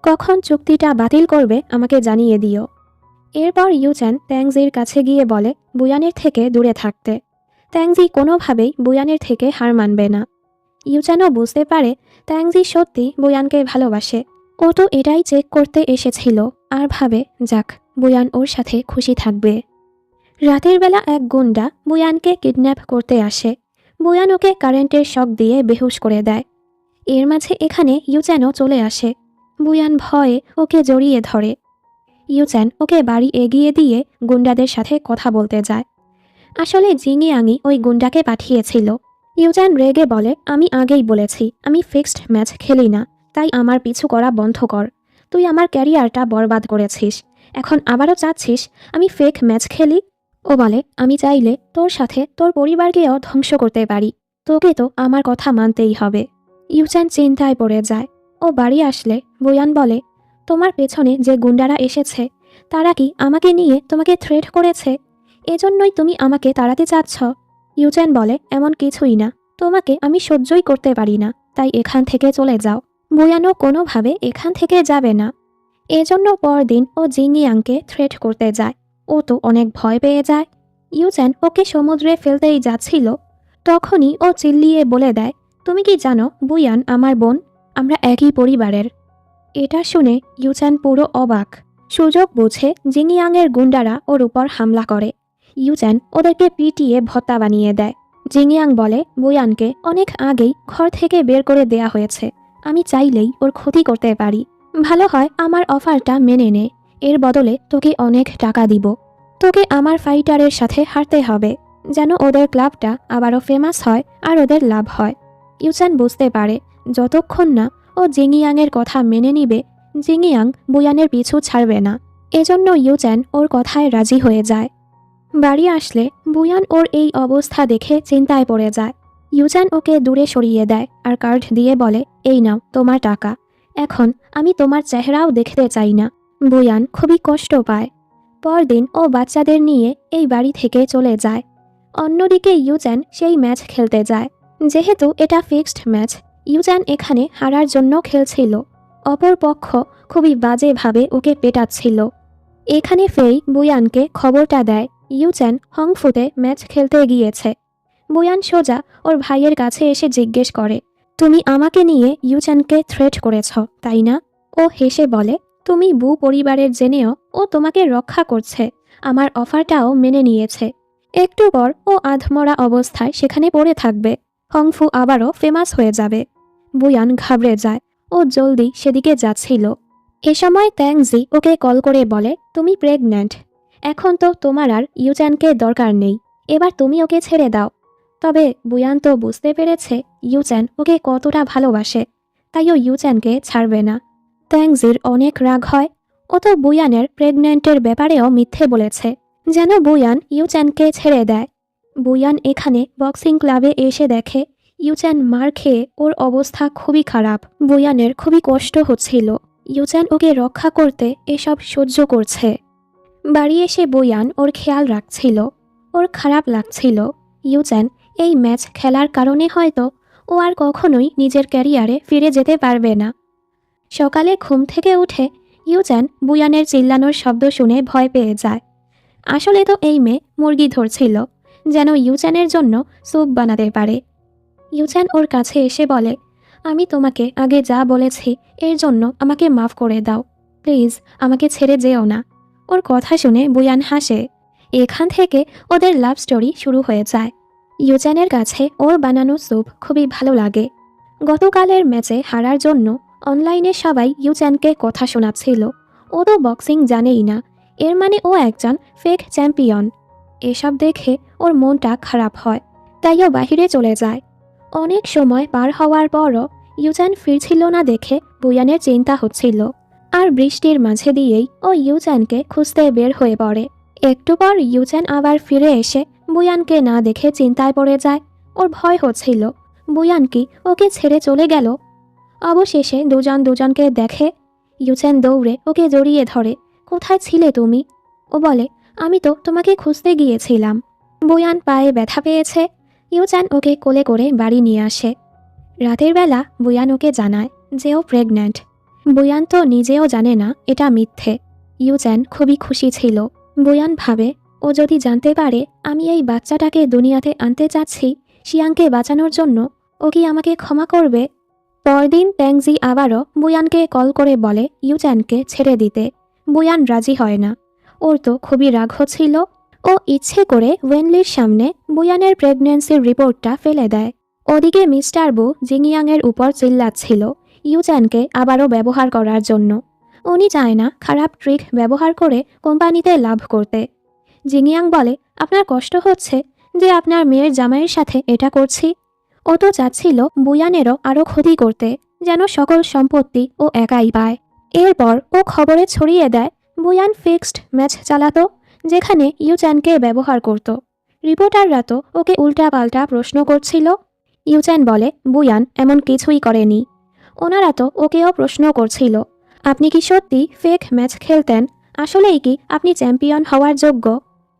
কখন চুক্তিটা বাতিল করবে আমাকে জানিয়ে দিও। এরপর ইউচ্যান ট্যাংজির কাছে গিয়ে বলে বুয়ানের থেকে দূরে থাকতে। ট্যাংজি কোনোভাবেই বুয়ানের থেকে হার মানবে না। ইউচ্যানও বুঝতে পারে ট্যাংজি সত্যি বুয়ানকে ভালোবাসে। ও তো এটাই চেক করতে এসেছিল, আর ভাবে যাক, বুয়ান ওর সাথে খুশি থাকবে। রাতের বেলা এক গুন্ডা বুয়ানকে কিডন্যাপ করতে আসে। বুয়ান ওকে কারেন্টের শক দিয়ে বেহুশ করে দেয়। এর মাঝে এখানে ইউচ্যানও চলে আসে। বুয়ান ভয়ে ওকে জড়িয়ে ধরে। ইউচ্যান ওকে বাড়ি এগিয়ে দিয়ে গুন্ডাদের সাথে কথা বলতে যায়। আসলে জিংইয়াংই ওই গুন্ডাকে পাঠিয়েছিল। ইউচ্যান রেগে বলে আমি আগেই বলেছি আমি ফিক্সড ম্যাচ খেলি না, তাই আমার পিছু করা বন্ধ কর। তুই আমার ক্যারিয়ারটা বরবাদ করেছিস, এখন আবারও চাচ্ছিস আমি ফেক ম্যাচ খেলি? ও বলে আমি চাইলে তোর সাথে তোর পরিবারকেও ধ্বংস করতে পারি, তোকে তো আমার কথা মানতেই হবে। ইউচ্যান চিন্তায় পড়ে যায়। ও বাড়ি আসলে বুয়ান বলে তোমার পেছনে যে গুন্ডারা এসেছে তারা কি আমাকে নিয়ে তোমাকে থ্রেট করেছে? এজন্যই তুমি আমাকে তাড়াতে চাচ্ছ? ইউচ্যান বলে এমন কিছুই না, তোমাকে আমি সহ্যই করতে পারি না, তাই এখান থেকে চলে যাও। বুয়ানও কোনোভাবে এখান থেকে যাবে না। এজন্য পরদিন ও জিংইয়াংকে থ্রেট করতে যায়। ও তো অনেক ভয় পেয়ে যায়। ইউচ্যান ওকে সমুদ্রে ফেলতেই যাচ্ছিল, তখনই ও চিল্লিয়ে বলে দেয় তুমি কি জানো বুয়ান আমার বোন, আমরা একই পরিবারের। এটা শুনে ইউচ্যান পুরো অবাক। সুযোগ বুঝে জিংইয়াংয়ের গুন্ডারা ওর উপর হামলা করে। ইউচ্যান ওদেরকে পিটিয়ে ভত্তা বানিয়ে দেয়। জিংইয়াং বলে বুয়ানকে অনেক আগেই ঘর থেকে বের করে দেয়া হয়েছে, আমি চাইলেই ওর ক্ষতি করতে পারি। ভালো হয় আমার অফারটা মেনে নে, এর বদলে তোকে অনেক টাকা দিব। তোকে আমার ফাইটারের সাথে হারতে হবে, যেন ওদের ক্লাবটা আবারও ফেমাস হয় আর ওদের লাভ হয়। ইউচ্যান বুঝতে পারে যতক্ষণ না ও জিংইয়াংয়ের কথা মেনে নিবে, জিংইয়াং বুয়ানের পিছু ছাড়বে না। এজন্য ইউচ্যান ওর কথায় রাজি হয়ে যায়। বাড়ি আসলে বুয়ান ওর এই অবস্থা দেখে চিন্তায় পড়ে যায়। ইউচ্যান ওকে দূরে সরিয়ে দেয় আর কার্ড দিয়ে বলে এই নাও তোমার টাকা, এখন আমি তোমার চেহারাও দেখতে চাই না। বুয়ান খুবই কষ্ট পায়। পরদিন ও বাচ্চাদের নিয়ে এই বাড়ি থেকে চলে যায়। অন্যদিকে ইউচ্যান সেই ম্যাচ খেলতে যায়। যেহেতু এটা ফিক্সড ম্যাচ, ইউচ্যান এখানে হারার জন্য খেলছিল। অপর পক্ষ খুবই বাজেভাবে ওকে পেটাচ্ছিল। এখানে ফেই বুয়ানকে খবরটা দেয় ইউচ্যান হংফুতে ম্যাচ খেলতে গিয়েছে। বুয়ান সোজা ওর ভাইয়ের কাছে এসে জিজ্ঞেস করে তুমি আমাকে নিয়ে ইউচ্যানকে থ্রেট করেছ তাই না? ও হেসে বলে তুমি বু পরিবারের জেনেও ও তোমাকে রক্ষা করছে, আমার অফারটাও মেনে নিয়েছে। একটু পর ও আধমরা অবস্থায় সেখানে পড়ে থাকবে। হংফু আবারও ফেমাস হয়ে যাবে। বুয়ান ঘাবড়ে যায়। ও জলদি সেদিকে যাচ্ছিল। এ সময় ট্যাংজি ওকে কল করে বলে, তুমি প্রেগন্যান্ট। এখন তো তোমার আর ইউচ্যানকে দরকার নেই। এবার তুমি ওকে ছেড়ে দাও। তবে বুয়ান তো বুঝতে পেরেছে ইউচ্যান ওকে কতটা ভালোবাসে, তাই ও ইউচ্যানকে ছাড়বে না। ট্যাংজির অনেক রাগ হয়। ও তো বুয়ানের প্রেগন্যান্টের ব্যাপারেও মিথ্যে বলেছে, যেন বুয়ান ইউচ্যানকে ছেড়ে দেয়। বুয়ান এখানে বক্সিং ক্লাবে এসে দেখে ইউচ্যান মার খেয়ে ওর অবস্থা খুবই খারাপ। বুয়ানের খুবই কষ্ট হচ্ছিল। ইউচ্যান ওকে রক্ষা করতে এসব সহ্য করছে। বাড়ি এসে বুয়ান ওর খেয়াল রাখছিল। ওর খারাপ লাগছিল। ইউচ্যান এই ম্যাচ খেলার কারণে হয়তো ও আর কখনোই নিজের ক্যারিয়ারে ফিরে যেতে পারবে না। সকালে ঘুম থেকে উঠে ইউচ্যান বুয়ানের চিল্লানোর শব্দ শুনে ভয় পেয়ে যায়। আসলে তো এই মেয়ে মুরগি ধরছিল, যেন ইউচ্যানের জন্য স্যুপ বানাতে পারে। ইউচ্যান ওর কাছে এসে বলে, আমি তোমাকে আগে যা বলেছি এর জন্য আমাকে মাফ করে দাও। প্লিজ আমাকে ছেড়ে যেও না। ওর কথা শুনে বুয়ান হাসে। এখান থেকে ওদের লাভ স্টোরি শুরু হয়ে যায়। ইউচ্যানের কাছে ওর বানানো স্যুপ খুবই ভালো লাগে। গতকালের ম্যাচে হারার জন্য অনলাইনে সবাই ইউচ্যানকে কথা শোনাচ্ছিল। ও তো বক্সিং জানেই না, এর মানে ও একজন ফেক চ্যাম্পিয়ন। এসব দেখে ওর মনটা খারাপ হয়, তাই ও বাহিরে চলে যায়। অনেক সময় পার হওয়ার পরও ইউচ্যান ফিরছিল না দেখে বুয়ানের চিন্তা হচ্ছিল। আর বৃষ্টির মাঝে দিয়েই ও ইউচ্যানকে খুঁজতে বের হয়ে পড়ে। একটু পর ইউচ্যান আবার ফিরে এসে বুয়ানকে না দেখে চিন্তায় পড়ে যায়। ওর ভয় হচ্ছিল বুয়ান কি ওকে ছেড়ে চলে গেল। অবশেষে দুজন দুজনকে দেখে। ইউচ্যান দৌড়ে ওকে জড়িয়ে ধরে, কোথায় ছিলে তুমি? ও বলে, আমি তো তোমাকে খুঁজতে গিয়েছিলাম। বুয়ান পায়ে ব্যথা পেয়েছে। ইউচ্যান ওকে কোলে করে বাড়ি নিয়ে আসে। রাতের বেলা বুয়ান ওকে জানায় যে ও প্রেগন্যান্ট। বুয়ান তো নিজেও জানে না এটা মিথ্যে। ইউচ্যান খুবই খুশি ছিল। বুয়ান ভাবে, ও যদি জানতে পারে আমি এই বাচ্চাটাকে দুনিয়াতে আনতে চাচ্ছি শিয়াংকে বাঁচানোর জন্য, ও কি আমাকে ক্ষমা করবে? পরদিন ট্যাংজি আবারও বুয়ানকে কল করে বলে ইউচ্যানকে ছেড়ে দিতে। বুয়ান রাজি হয় না। ওর তো খুবই রাগ হচ্ছিল। ও ইচ্ছে করে ওয়েনলির সামনে বুয়ানের প্রেগন্যান্সির রিপোর্টটা ফেলে দেয়। ওদিকে মিস্টার বু জিংয়াংয়ের উপর চিল্লাচ্ছিল ইউচ্যানকে আবারও ব্যবহার করার জন্য। উনি চায় না খারাপ ট্রিক ব্যবহার করে কোম্পানিতে লাভ করতে। জিংয়াং বলে, আপনার কষ্ট হচ্ছে যে আপনার মেয়ের জামাইয়ের সাথে এটা করছি। ও তো চাচ্ছিল বুয়ানেরও আরও ক্ষতি করতে, যেন সকল সম্পত্তি ও একাই পায়। এরপর ও খবরে ছড়িয়ে দেয় বুয়ান ফিক্সড ম্যাচ চালাতো, যেখানে ইউচ্যানকে ব্যবহার করত। রিপোর্টাররা তো ওকে উল্টাপাল্টা প্রশ্ন করছিল। ইউচ্যান বলে বুয়ান এমন কিছুই করেনি। ওনারা তো ওকেও প্রশ্ন করছিল, আপনি কি সত্যি ফেক ম্যাচ খেলতেন? আসলেই কি আপনি চ্যাম্পিয়ন হওয়ার যোগ্য?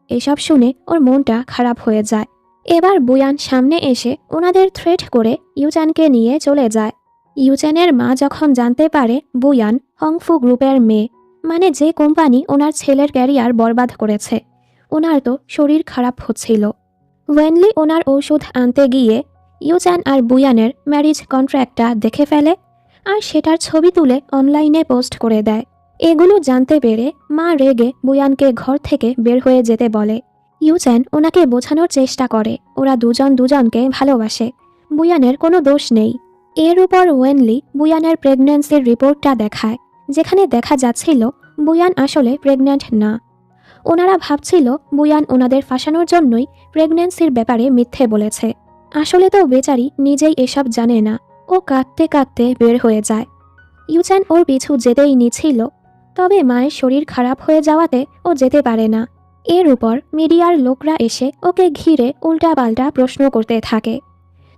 এসব শুনে ওর মনটা খারাপ হয়ে যায়। এবার বুয়ান সামনে এসে ওনাদের থ্রেট করে ইউচ্যানকে নিয়ে চলে যায়। ইউচ্যানের মা যখন জানতে পারে বুয়ান হংফু গ্রুপের মেয়ে, মানে যে কোম্পানি ওনার ছেলের ক্যারিয়ার বরবাদ করেছে, ওনার তো শরীর খারাপ হচ্ছিল। ওয়েনলি ওনার ঔষধ আনতে গিয়ে ইউচ্যান আর বুয়ানের ম্যারিজ কন্ট্রাক্টটা দেখে ফেলে, আর সেটার ছবি তুলে অনলাইনে পোস্ট করে দেয়। এগুলো জানতে পেরে মা রেগে বুয়ানকে ঘর থেকে বের হয়ে যেতে বলে। ইউচ্যান ওনাকে বোঝানোর চেষ্টা করে ওরা দুজন দুজনকে ভালোবাসে, বুয়ানের কোনো দোষ নেই। এর উপর ওয়েনলি বুয়ানের প্রেগন্যান্সির রিপোর্টটা দেখায়, যেখানে দেখা যাচ্ছিল বুয়ান আসলে প্রেগন্যান্ট না। ওনারা ভাবছিল বুয়ান ওনাদের ফাঁসানোর জন্যই প্রেগন্যান্সির ব্যাপারে মিথ্যে বলেছে। আসলে তো বেচারি নিজেই এসব জানে না। ও কাঁদতে কাঁদতে বের হয়ে যায়। ইউচ্যান ওর পিছু যেতেই নিচ্ছিল, তবে মায়ের শরীর খারাপ হয়ে যাওয়াতে ও যেতে পারে না। এর উপর মিডিয়ার লোকরা এসে ওকে ঘিরে উল্টাপাল্টা প্রশ্ন করতে থাকে।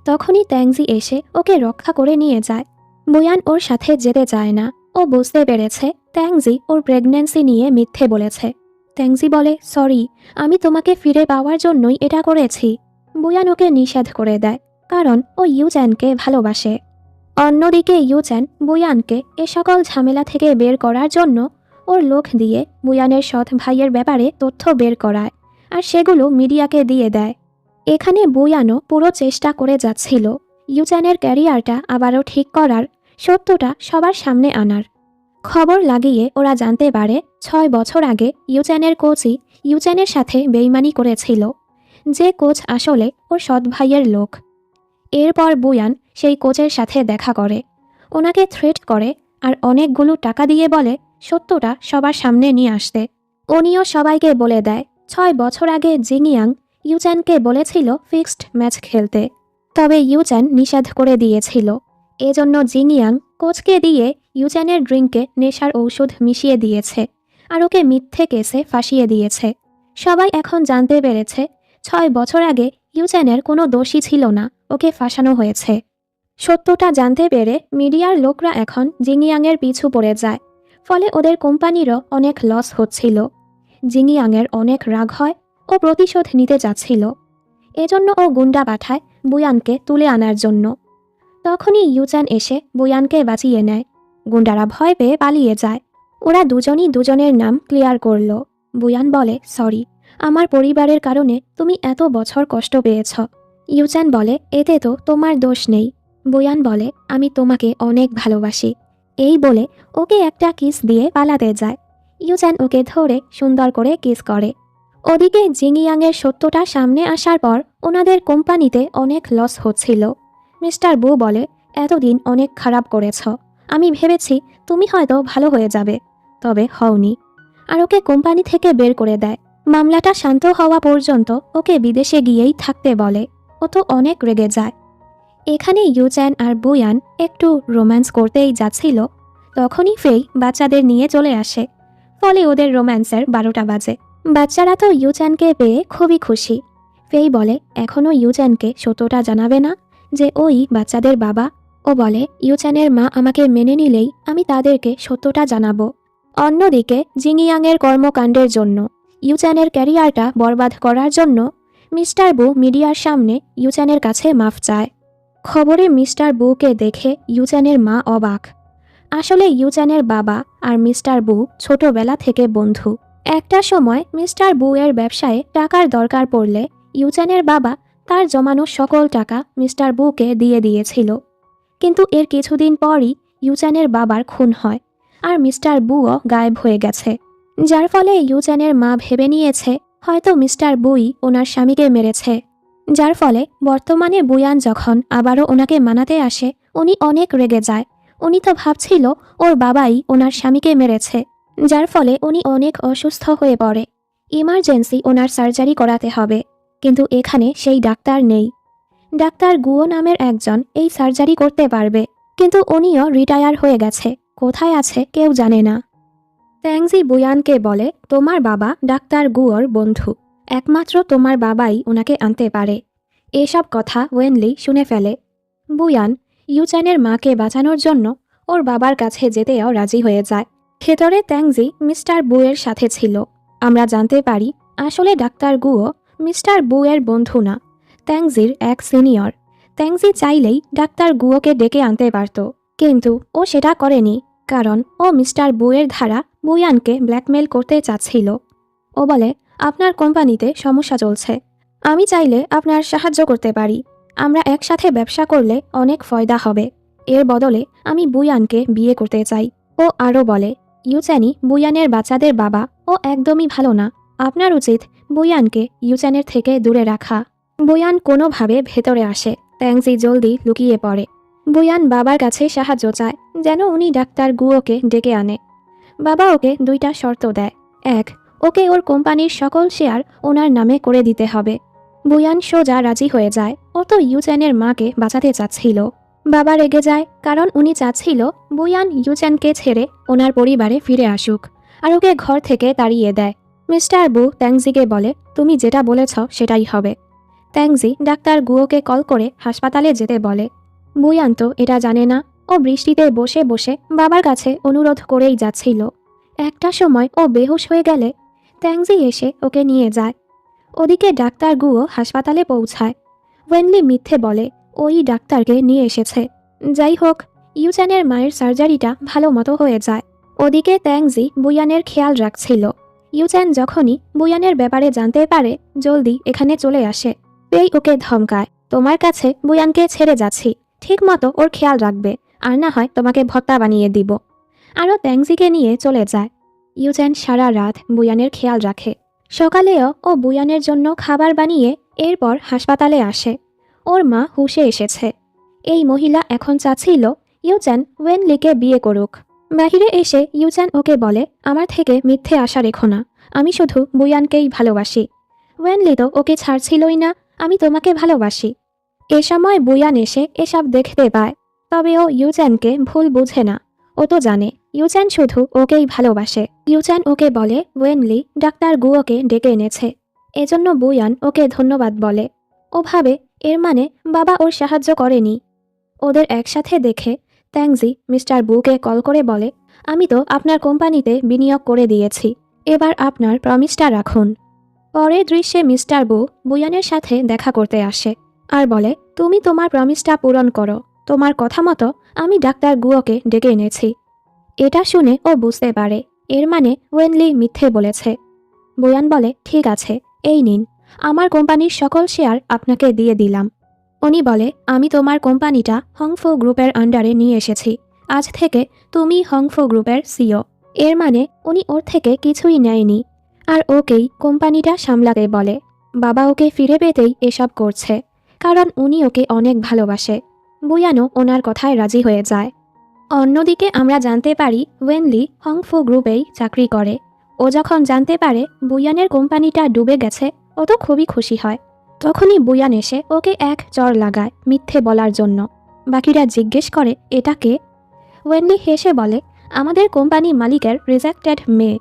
তখনই ট্যাংজি এসে ওকে রক্ষা করে নিয়ে যায়। বুয়ান ওর সাথে যেতে চায় না। ও বুঝতে পেরেছে ট্যাংজি ওর প্রেগন্যান্সি নিয়ে মিথ্যে বলেছে। ট্যাংজি বলে, সরি, আমি তোমাকে ফিরে পাওয়ার জন্যই এটা করেছি। বুয়ান ওকে নিষেধ করে দেয়, কারণ ও ইউচ্যানকে ভালোবাসে। অন্যদিকে ইউচ্যান বুয়ানকে এ সকল ঝামেলা থেকে বের করার জন্য ওর লোক দিয়ে বুয়ানের সৎ ভাইয়ের ব্যাপারে তথ্য বের করায়, আর সেগুলো মিডিয়াকে দিয়ে দেয়। এখানে বুয়ানও পুরো চেষ্টা করে যাচ্ছিল ইউচ্যানের ক্যারিয়ারটা আবারও ঠিক করার, সত্যটা সবার সামনে আনার। খবর লাগিয়ে ওরা জানতে পারে 6 বছর আগে ইউচ্যানের কোচই ইউচ্যানের সাথে বেইমানি করেছিল, যে কোচ আসলে ওর সৎ ভাইয়ের লোক। এরপর বুয়ান সেই কোচের সাথে দেখা করে, ওনাকে থ্রেট করে আর অনেকগুলো টাকা দিয়ে বলে সত্যটা সবার সামনে নিয়ে আসতে। উনিও সবাইকে বলে দেয় 6 বছর আগে জিংইয়াং ইউচ্যানকে বলেছিল ফিক্সড ম্যাচ খেলতে, তবে ইউচ্যান নিষেধ করে দিয়েছিল। এজন্য জিংইয়াং কোচকে দিয়ে ইউচ্যানের ড্রিঙ্কে নেশার ঔষধ মিশিয়ে দিয়েছে আর ওকে মিথ্যে কেসে ফাঁসিয়ে দিয়েছে। সবাই এখন জানতে পেরেছে 6 বছর আগে ইউচ্যানের কোনো দোষী ছিল না, ওকে ফাঁসানো হয়েছে। সত্যটা জানতে পেরে মিডিয়ার লোকরা এখন জিংইয়াংয়ের পিছু পড়ে যায়, ফলে ওদের কোম্পানিরও অনেক লস হচ্ছিল। জিংইয়াংয়ের অনেক রাগ হয়, ও প্রতিশোধ নিতে চাচ্ছিল। এজন্য ও গুন্ডা পাঠায় বুয়ানকে তুলে আনার জন্য। তখনই ইউচ্যান এসে বুয়ানকে বাঁচিয়ে নেয়। গুন্ডারা ভয় পেয়ে পালিয়ে যায়। ওরা দুজনই দুজনের নাম ক্লিয়ার করল। বুয়ান বলে, সরি, আমার পরিবারের কারণে তুমি এত বছর কষ্ট পেয়েছ। ইউচ্যান বলে, এতে তো তোমার দোষ নেই। বুয়ান বলে, আমি তোমাকে অনেক ভালোবাসি। এই বলে ওকে একটা কিস দিয়ে পালাতে যায়। ইউচ্যান ওকে ধরে সুন্দর করে কিস করে। ওদিকে জিংইয়াংয়ের সত্যটা সামনে আসার পর ওনাদের কোম্পানিতে অনেক লস হচ্ছিল। মিস্টার বু বলে, এতদিন অনেক খারাপ করেছ, আমি ভেবেছি তুমি হয়তো ভালো হয়ে যাবে, তবে হওনি। আর ওকে কোম্পানি থেকে বের করে দেয়। মামলাটা শান্ত হওয়া পর্যন্ত ওকে বিদেশে গিয়েই থাকতে বলে। ও তো অনেক রেগে যায়। এখানে ইউচ্যান আর বুয়ান একটু রোম্যান্স করতেই যাচ্ছিল, তখনই ফেই বাচ্চাদের নিয়ে চলে আসে। ফলে ওদের রোম্যান্সের 12টা বাজে। বাচ্চারা তো ইউচ্যানকে পেয়ে খুবই খুশি। ফেই বলে, এখনও ইউচ্যানকে সত্যটা জানাবে না যে ওই বাচ্চাদের বাবা? ও বলে, ইউচ্যানের মা আমাকে মেনে নিলেই আমি তাদেরকে সত্যটা জানাবো। অন্যদিকে জিংইয়াংয়ের কর্মকাণ্ডের জন্য, ইউচ্যানের ক্যারিয়ারটা বরবাদ করার জন্য মিস্টার বু মিডিয়ার সামনে ইউচ্যানের কাছে মাফ চায়। খবরে মিস্টার বুকে দেখে ইউচ্যানের মা অবাক। আসলে ইউচ্যানের বাবা আর মিস্টার বু ছোটবেলা থেকে বন্ধু। একটা সময় মিস্টার বু এর ব্যবসায় টাকার দরকার পড়লে ইউচ্যানের বাবা তার জমানো সকল টাকা মিস্টার বুকে দিয়ে দিয়েছিল। কিন্তু এর কিছুদিন পরই ইউচ্যানের বাবার খুন হয় আর মিস্টার বুও গায়েব হয়ে গেছে, যার ফলে ইউচ্যানের মা ভেবে নিয়েছে হয়তো মিস্টার বুই ওনার স্বামীকে মেরেছে। যার ফলে বর্তমানে বুয়ান যখন আবারও ওনাকে মানাতে আসে, উনি অনেক রেগে যায়। উনি তো ভাবছিল ওর বাবাই ওনার স্বামীকে মেরেছে, যার ফলে উনি অনেক অসুস্থ হয়ে পড়ে। ইমার্জেন্সি ওনার সার্জারি করাতে হবে, কিন্তু এখানে সেই ডাক্তার নেই। ডাক্তার গুয়ো নামের একজন এই সার্জারি করতে পারবে, কিন্তু উনিও রিটায়ার হয়ে গেছে, কোথায় আছে কেউ জানে না। ট্যাংজি বুয়ানকে বলে, তোমার বাবা ডাক্তার গুয়োর বন্ধু, একমাত্র তোমার বাবাই ওনাকে আনতে পারে। এসব কথা ওয়েনলি শুনে ফেলে। বুয়ান ইউচ্যানের মাকে বাঁচানোর জন্য ওর বাবার কাছে যেতেও রাজি হয়ে যায়। ভেতরে ট্যাংজি মিস্টার বুয়ের সাথে ছিল। আমরা জানতে পারি আসলে ডাক্তার গুয়ো মিস্টার বুয়ের বন্ধু না, ট্যাংজির এক সিনিয়র। ট্যাংজি চাইলেই ডাক্তার গুয়োকে ডেকে আনতে পারত, কিন্তু ও সেটা করেনি, কারণ ও মিস্টার বুয়ের ধারা বুয়ানকে ব্ল্যাকমেল করতে চাচ্ছিল। ও বলে, আপনার কোম্পানিতে সমস্যা চলছে, আমি চাইলে আপনার সাহায্য করতে পারি। আমরা একসাথে ব্যবসা করলে অনেক ফয়দা হবে। এর বদলে আমি বুয়ানকে বিয়ে করতে চাই। ও আরও বলে, ইউচ্যানই বুয়ানের বাচ্চাদের বাবা, ও একদমই ভালো না। আপনার উচিত বুয়ানকে ইউচ্যানের থেকে দূরে রাখা। বুয়ান কোনোভাবে ভেতরে আসে। ট্যাংজি জলদি লুকিয়ে পড়ে। বুয়ান বাবার কাছে সাহায্য চায় যেন উনি ডাক্তার গুয়োকে ডেকে আনে। বাবা ওকে 2টা শর্ত দেয়। 1, ওকে ওর কোম্পানির সকল শেয়ার ওনার নামে করে দিতে হবে। বুয়ান সোজা রাজি হয়ে যায়। ও তো ইউচ্যানের মাকে বাঁচাতে চাচ্ছিল। বাবা রেগে যায়, কারণ উনি চাচ্ছিল বুয়ান ইউচ্যানকে ছেড়ে ওনার পরিবারে ফিরে আসুক, আর ওকে ঘর থেকে তাড়িয়ে দেয়। মিস্টার বু ট্যাংজিকে বলে, তুমি যেটা বলেছ সেটাই হবে। ট্যাংজি ডাক্তার গুয়োকে কল করে হাসপাতালে যেতে বলে। বুয়ান তো এটা জানে না। ও বৃষ্টিতে বসে বসে বাবার কাছে অনুরোধ করেই যাচ্ছিল। একটা সময় ও বেহুশ হয়ে গেলে ট্যাংজি এসে ওকে নিয়ে যায়। ওদিকে ডাক্তার গুয়ো হাসপাতালে পৌঁছায়। ওয়েনলি মিথ্যে বলে ওই ডাক্তারকে নিয়ে এসেছে। যাই হোক, ইউচ্যানের মায়ের সার্জারিটা ভালো মতো হয়ে যায়। ওদিকে ট্যাংজি বুয়ানের খেয়াল রাখছিল। ইউচ্যান যখনই বুয়ানের ব্যাপারে জানতে পারে, জলদি এখানে চলে আসে। পেই ওকে ধমকায়, তোমার কাছে বুয়ানকে ছেড়ে যাচ্ছি, ঠিক মতো ওর খেয়াল রাখবে, আর না হয় তোমাকে ভত্তা বানিয়ে দিব। আরও ট্যাংজিকে নিয়ে চলে যায়। ইউচ্যান সারা রাত বুয়ানের খেয়াল রাখে। সকালেও ও বুয়ানের জন্য খাবার বানিয়ে এরপর হাসপাতালে আসে। ওর মা হুঁশে এসেছে। এই মহিলা এখন চাচ্ছিল ইউচেন ওয়েনলিকে বিয়ে করুক। বাহিরে এসে ইউচেন ওকে বলে, আমার থেকে মিথ্যে আশা রেখো না, আমি শুধু বুয়ানকেই ভালোবাসি। ওয়েনলি তো ওকে ছাড়ছিলই না, আমি তোমাকে ভালোবাসি। এ সময় বুয়ান এসে এসব দেখতে পায়, তবে ও ইউচেনকে ভুল বুঝে না। ও তো জানে ইউচেন শুধু ওকেই ভালোবাসে। ইউচেন ওকে বলে ওয়েনলি ডাক্তার গুয়োকে ডেকে এনেছে, এজন্য বুয়ান ওকে ধন্যবাদ বলে। ও ভাবে এর মানে বাবা ওর সাহায্য করেনি। ওদের একসাথে দেখে ট্যাংজি মিস্টার বুকে কল করে বলে, আমি তো আপনার কোম্পানিতে বিনিয়োগ করে দিয়েছি, এবার আপনার প্রমিসটা রাখুন। পরের দৃশ্যে মিস্টার বুয়ানের সাথে দেখা করতে আসে আর বলে, তুমি তোমার প্রমিসটা পূরণ করো, তোমার কথা মতো আমি ডাক্তার গুয়োকে ডেকে এনেছি। এটা শুনে ও বুঝতে পারে এর মানে ওয়েনলি মিথ্যে বলেছে। বুয়ান বলে, ঠিক আছে, এই নিন, আমার কোম্পানির সকল শেয়ার আপনাকে দিয়ে দিলাম। উনি বলে, আমি তোমার কোম্পানিটা হংফু গ্রুপের আন্ডারে নিয়ে এসেছি, আজ থেকে তুমি হংফু গ্রুপের সিও। এর মানে উনি ওর থেকে কিছুই নেয়নি আর ওকেই কোম্পানিটা সামলাতে বলে। বাবা ওকে ফিরে পেতেই এসব করছে, কারণ উনি ওকে অনেক ভালোবাসে। বুয়ানও ওনার কথায় রাজি হয়ে যায়। অন্যদিকে আমরা জানতে পারি ওয়েনলি হংফু গ্রুপেই চাকরি করে। ও যখন জানতে পারে বুয়ানের কোম্পানিটা ডুবে গেছে, ও তো খুবই খুশি হয়। তখনই বুয়ান এসে ওকে এক চড় লাগায় মিথ্যে বলার জন্য। বাকিরা জিজ্ঞেস করে, এটা কে? ওয়েনলি হেসে বলে, আমাদের কোম্পানি মালিকের রিজেক্টেড মেয়ে।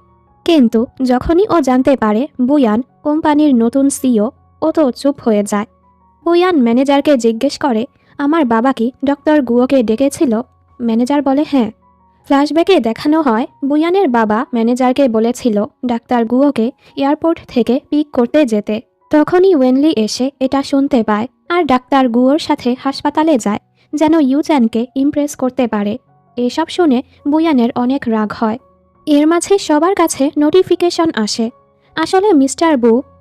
কিন্তু যখনই ও জানতে পারে বুয়ান কোম্পানির নতুন সিও, ও তো চুপ হয়ে যায়। বুয়ান ম্যানেজারকে জিজ্ঞেস করে, আমার বাবা কি ডক্টর গুয়োকে ডেকেছিল? ম্যানেজার বলে, হ্যাঁ। ফ্ল্যাশব্যাকে দেখানো হয় বুয়ানের বাবা ম্যানেজারকে বলেছিল ডাক্তার গুয়োকে এয়ারপোর্ট থেকে পিক করতে যেতে। তখনই ওয়েনলি এসে এটা শুনতে পায় আর ডাক্তার গুয়োর সাথে হাসপাতালে যায়, যেন ইউচেনকে ইমপ্রেস করতে পারে। এসব শুনে বুয়ানের অনেক রাগ হয়। এর মাঝে সবার কাছে নোটিফিকেশন আসে। আসলে মিস্টার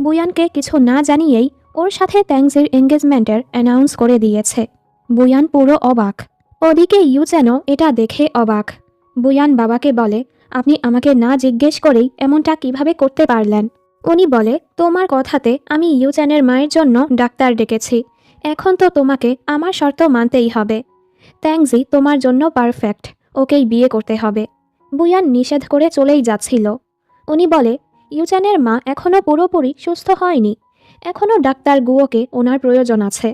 বুয়ানকে কিছু না জানিয়েই ওর সাথে ট্যাংজির এঙ্গেজমেন্টের অ্যানাউন্স করে দিয়েছে। বুয়ান পুরো অবাক। ওদিকে ইউচেনও এটা দেখে অবাক। বুয়ান বাবাকে বলে, আপনি আমাকে না জিজ্ঞেস করেই এমনটা কিভাবে করতে পারলেন? উনি বলে, তোমার কথাতে আমি ইউচেনের মায়ের জন্য ডাক্তার ডেকেছি, এখন তো তোমাকে আমার শর্ত মানতেই হবে। ট্যাংজি তোমার জন্য পারফেক্ট, ওকেই বিয়ে করতে হবে। বুয়ান নিষেধ করে চলেই যাচ্ছিল। উনি বলে, ইউচেনের মা এখনও পুরোপুরি সুস্থ হয়নি, এখনও ডাক্তার গুয়োকে ওনার প্রয়োজন আছে।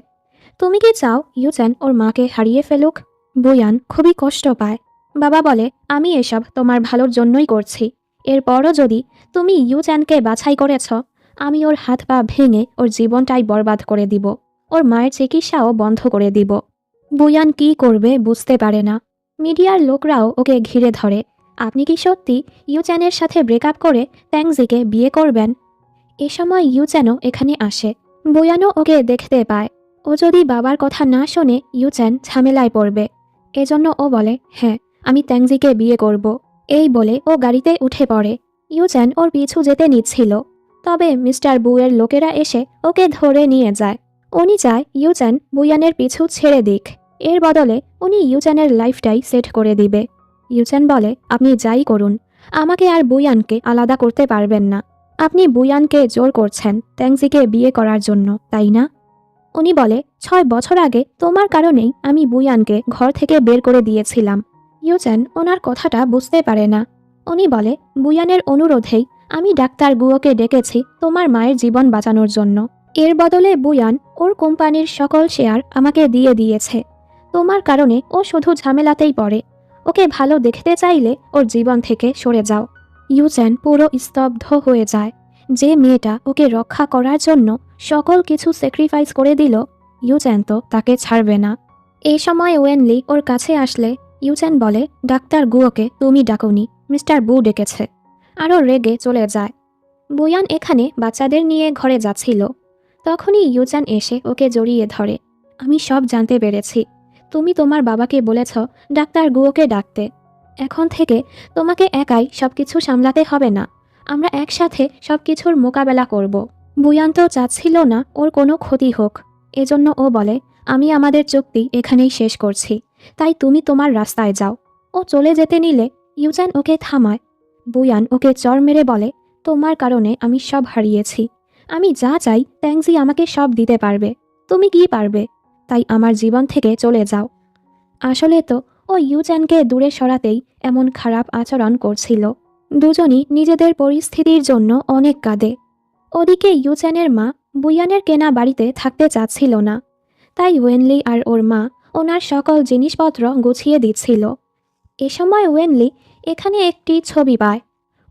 তুমি কি চাও ইউচেন ওর মাকে হারিয়ে ফেলুক? বুয়ান খুবই কষ্ট পায়। বাবা বলে, আমি এসব তোমার ভালোর জন্যই করছি, এরপরও যদি তুমি ইউচেনকে বাছাই করেছ, আমি ওর হাত পা ভেঙে ওর জীবনটাই বরবাদ করে দিব, ওর মায়ের চিকিৎসাও বন্ধ করে দিব। বুয়ান কি করবে বুঝতে পারে না। মিডিয়ার লোকরাও ওকে ঘিরে ধরে। আপনি কি সত্যি ইউচেনের সাথে ব্রেকআপ করে ট্যাংজিকে বিয়ে করবেন? এ সময় ইউচেনও এখানে আসে। বুয়ানও ওকে দেখতে পায়। ও যদি বাবার কথা না শোনে ইউচেন ঝামেলায় পড়বে, এজন্য ও বলে, হ্যাঁ, আমি ট্যাংজিকে বিয়ে করব। এই বলে ও গাড়িতে উঠে পড়ে। ইউচেন ওর পিছু যেতে নিচ্ছিল, তবে মিস্টার বুয়ের লোকেরা এসে ওকে ধরে নিয়ে যায়। উনি চায় ইউচেন বুয়ানের পিছু ছেড়ে দিক, এর বদলে উনি ইউচেনের লাইফটাই সেট করে দিবে। ইউচেন বলে, আপনি যাই করুন, আমাকে আর বুয়ানকে আলাদা করতে পারবেন না। আপনি বুয়ানকে জোর করছেন ট্যাংজিকে বিয়ে করার জন্য, তাই না? উনি বলে, 6 বছর আগে তোমার কারণেই আমি বুয়ানকে ঘর থেকে বের করে দিয়েছিলাম। ইউচেন ওনার কথাটা বুঝতে পারে না। উনি বলে, বুয়ানের অনুরোধেই আমি ডাক্তার গুয়োকে ডেকেছি তোমার মায়ের জীবন বাঁচানোর জন্য। এর বদলে বুয়ান ওর কোম্পানির সকল শেয়ার আমাকে দিয়ে দিয়েছে। তোমার কারণে ও শুধু ঝামেলাতেই পড়ে। ওকে ভালো দেখতে চাইলে ওর জীবন থেকে সরে যাও। ইউচেন পুরো স্তব্ধ হয়ে যায়। যে মেয়েটা ওকে রক্ষা করার জন্য সকল কিছু স্যাক্রিফাইস করে দিল, ইউচেন তো তাকে ছাড়বে না। এই সময় ওয়েনলি ওর কাছে আসলে ইউচেন বলে, ডাক্তার গুয়োকে তুমি ডাকোনি, মিস্টার বু ডেকেছে। আরও রেগে চলে যায়। বুয়ান এখানে বাচ্চাদের নিয়ে ঘরে যাচ্ছিল। তখনই ইউচেন এসে ওকে জড়িয়ে ধরে। আমি সব জানতে পেরেছি, তুমি তোমার বাবাকে বলেছ ডাক্তার গুয়োকে ডাকতে। এখন থেকে তোমাকে একাই সবকিছু সামলাতে হবে না, আমরা একসাথে সবকিছুর মোকাবেলা করব। বুয়ান তো চাচ্ছিল না ওর কোনো ক্ষতি হোক, এজন্য ও বলে, আমি আমাদের চুক্তি এখানেই শেষ করছি, তাই তুমি তোমার রাস্তায় যাও। ও চলে যেতে নিলে ইউচেন ওকে থামায়। বুয়ান ওকে চর মেরে বলে, তোমার কারণে আমি সব হারিয়েছি। আমি যা চাই ট্যাংজি আমাকে সব দিতে পারবে, তুমি কি পারবে? তাই আমার জীবন থেকে চলে যাও। আসলে তো ও ইউচ্যানকে দূরে সরাতেই এমন খারাপ আচরণ করছিল। দুজনই নিজেদের পরিস্থিতির জন্য অনেক কাঁদে। ওদিকে ইউচ্যানের মা বুয়ানের কেনা বাড়িতে থাকতে চাচ্ছিল না, তাই ওয়েনলি আর ওর মা ওনার সকল জিনিসপত্র গুছিয়ে দিচ্ছিল। এ সময় ওয়েনলি এখানে একটি ছবি পায়।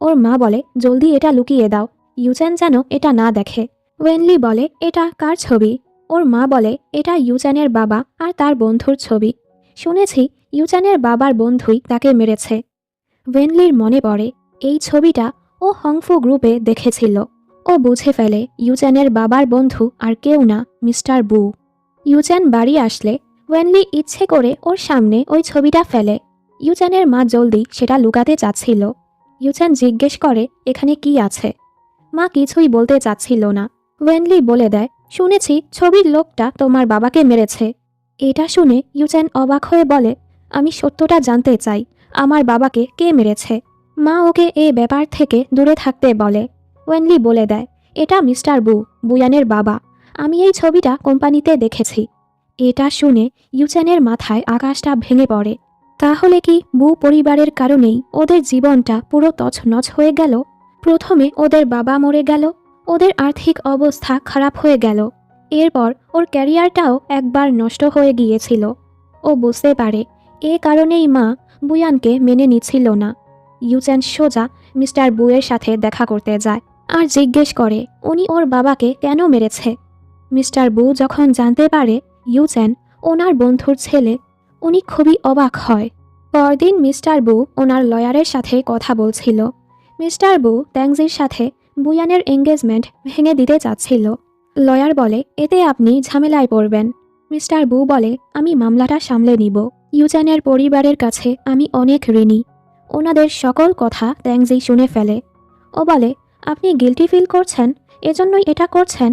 ওর মা বলে, জলদি এটা লুকিয়ে দাও, ইউচ্যান যেন এটা না দেখে। ওয়েনলি বলে, এটা কার ছবি? ওর মা বলে, এটা ইউচ্যানের বাবা আর তার বন্ধুর ছবি। শুনেছি ইউচ্যানের বাবার বন্ধুই তাকে মেরেছে। ওয়েনলির মনে পড়ে এই ছবিটা ও হংফু গ্রুপে দেখেছিল। ও বুঝে ফেলে ইউচ্যানের বাবার বন্ধু আর কেউ না, মিস্টার বু। ইউচ্যান বাড়ি আসলে ওয়েনলি ইচ্ছে করে ওর সামনে ওই ছবিটা ফেলে। ইউচ্যানের মা জলদি সেটা লুকাতে চাচ্ছিল। ইউচ্যান জিজ্ঞেস করে এখানে কি আছে। মা কিছুই বলতে চাচ্ছিল না। ওয়েনলি বলে দেয়, শুনেছি ছবির লোকটা তোমার বাবাকে মেরেছে। এটা শুনে ইউচ্যান অবাক হয়ে বলে, আমি সত্যটা জানতে চাই, আমার বাবাকে কে মেরেছে? মা ওকে এই ব্যাপার থেকে দূরে থাকতে বলে। ওয়েনলি বলে দেয়, এটা মিস্টার বু, বুয়ানের বাবা। আমি এই ছবিটা কোম্পানিতে দেখেছি। এটা শুনে ইউচ্যানের মাথায় আকাশটা ভেঙে পড়ে। তাহলে কি বু পরিবারের কারণেই ওদের জীবনটা পুরো তছনছ হয়ে গেল? প্রথমে ওদের বাবা মরে গেল, ওদের আর্থিক অবস্থা খারাপ হয়ে গেল, এরপর ওর ক্যারিয়ারটাও একবার নষ্ট হয়ে গিয়েছিল। ও বুঝতে পারে এ কারণেই মা বুয়ানকে মেনে নিচ্ছিল না। ইউচ্যান সোজা মিস্টার বুয়ের সাথে দেখা করতে যায় আর জিজ্ঞেস করে উনি ওর বাবাকে কেন মেরেছে। মিস্টার বু যখন জানতে পারে ইউচ্যান ওনার বন্ধুর ছেলে, উনি খুবই অবাক হয়। পরদিন মিস্টার বু ওনার লয়ারের সাথে কথা বলছিল। মিস্টার বু ট্যাংজির সাথে বুয়ানের এঙ্গেজমেন্ট ভেঙে দিতে চাচ্ছিল। লয়ার বলে, এতে আপনি ঝামেলায় পড়বেন। মিস্টার বু বলে, আমি মামলাটা সামলে নিব। ইউচ্যানের পরিবারের কাছে আমি অনেক ঋণী। ওনাদের সকল কথা ট্যাংজি শুনে ফেলে। ও বলে, আপনি গিল্টি ফিল করছেন, এজন্যই এটা করছেন?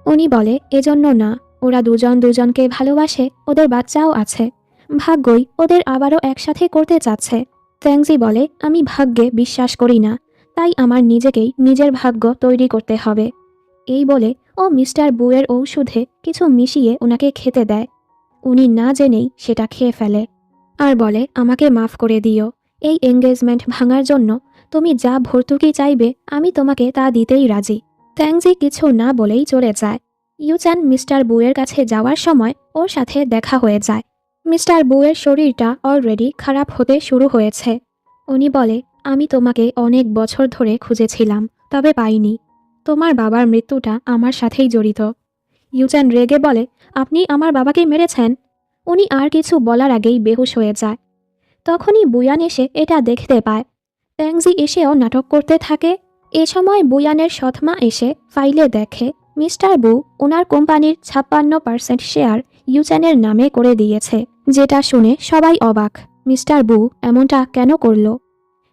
উনি বলে, এজন্য না, ওরা দুজন দুজনকে ভালোবাসে, ওদের বাচ্চাও আছে। ভাগ্যই ওদের আবারও একসাথে করতে চাচ্ছে। ট্যাংজি বলে, আমি ভাগ্যে বিশ্বাস করি না, তাই আমার নিজেকেই নিজের ভাগ্য তৈরি করতে হবে। এই বলে ও মিস্টার বুয়ের ঔষধে কিছু মিশিয়ে ওনাকে খেতে দেয়। উনি না জেনেই সেটা খেয়ে ফেলে আর বলে, আমাকে মাফ করে দিও। এই এঙ্গেজমেন্ট ভাঙার জন্য তুমি যা ভর্তুকি চাইবে আমি তোমাকে তা দিতেই রাজি। ট্যাংজি কিছু না বলেই চলে যায়। ইউচ্যান মিস্টার বুয়ের কাছে যাওয়ার সময় ওর সাথে দেখা হয়ে যায়। মিস্টার বুয়ের শরীরটা অলরেডি খারাপ হতে শুরু হয়েছে। উনি বলে, আমি তোমাকে অনেক বছর ধরে খুঁজেছিলাম, তবে পাইনি। তোমার বাবার মৃত্যুটা আমার সাথেই জড়িত। ইউচ্যান রেগে বলে, আপনি আমার বাবাকে মেরেছেন? উনি আর কিছু বলার আগেই বেহুশ হয়ে যায়। তখনই বুয়ান এসে এটা দেখতে পায়। ট্যাংজি এসেও নাটক করতে থাকে। এ সময় বুয়ানের সৎমা এসে ফাইলে দেখে মিস্টার বু ওনার কোম্পানির 56% শেয়ার ইউচ্যানের নামে করে দিয়েছে, যেটা শুনে সবাই অবাক। মিস্টার বু এমনটা কেন করল?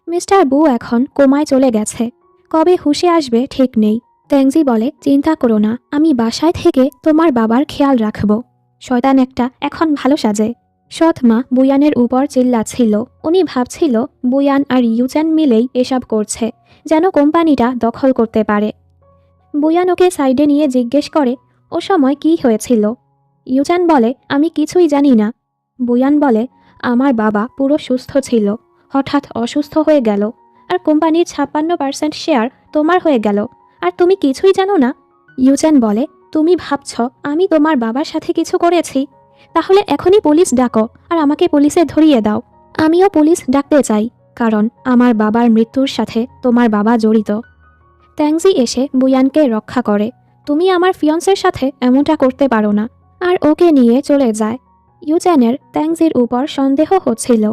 মিস্টার বু এখন কোমায় চলে গেছে, কবে হুঁশে আসবে ঠিক নেই। ট্যাংজি বলে, চিন্তা করো না, আমি বাসায় থেকে তোমার বাবার খেয়াল রাখব। শয়তান একটা এখন ভালো সাজে। সৎমা বুয়ানের উপর চিল্লাচ্ছিল। উনি ভাবছিল বুয়ান আর ইউচ্যান মিলেই এসব করছে, যেন কোম্পানিটা দখল করতে পারে। বুয়ান ওকে সাইডে নিয়ে জিজ্ঞেস করে, ও সময় কি হয়েছিল? ইউচ্যান বলে, আমি কিছুই জানি না। বুয়ান বলে, আমার বাবা পুরো সুস্থ ছিল, হঠাৎ অসুস্থ হয়ে গেল, আর কোম্পানির 56% শেয়ার তোমার হয়ে গেল, আর তুমি কিছুই জানো না। ইউচ্যান বলে, তুমি ভাবছ আমি তোমার বাবার সাথে কিছু করেছি? তাহলে এখনই পুলিশ ডাকো আর আমাকে পুলিশে ধরিয়ে দাও। আমিও পুলিশ ডাকতে চাই, কারণ আমার বাবার মৃত্যুর সাথে তোমার বাবা জড়িত। ট্যাংজি এসে বুয়ানকে রক্ষা করে। তুমি আমার ফিয়ন্সের সাথে এমনটা করতে পারো না, আর ওকে নিয়ে চলে যায়। ইউচ্যানের ট্যাংজির উপর সন্দেহ হচ্ছিল,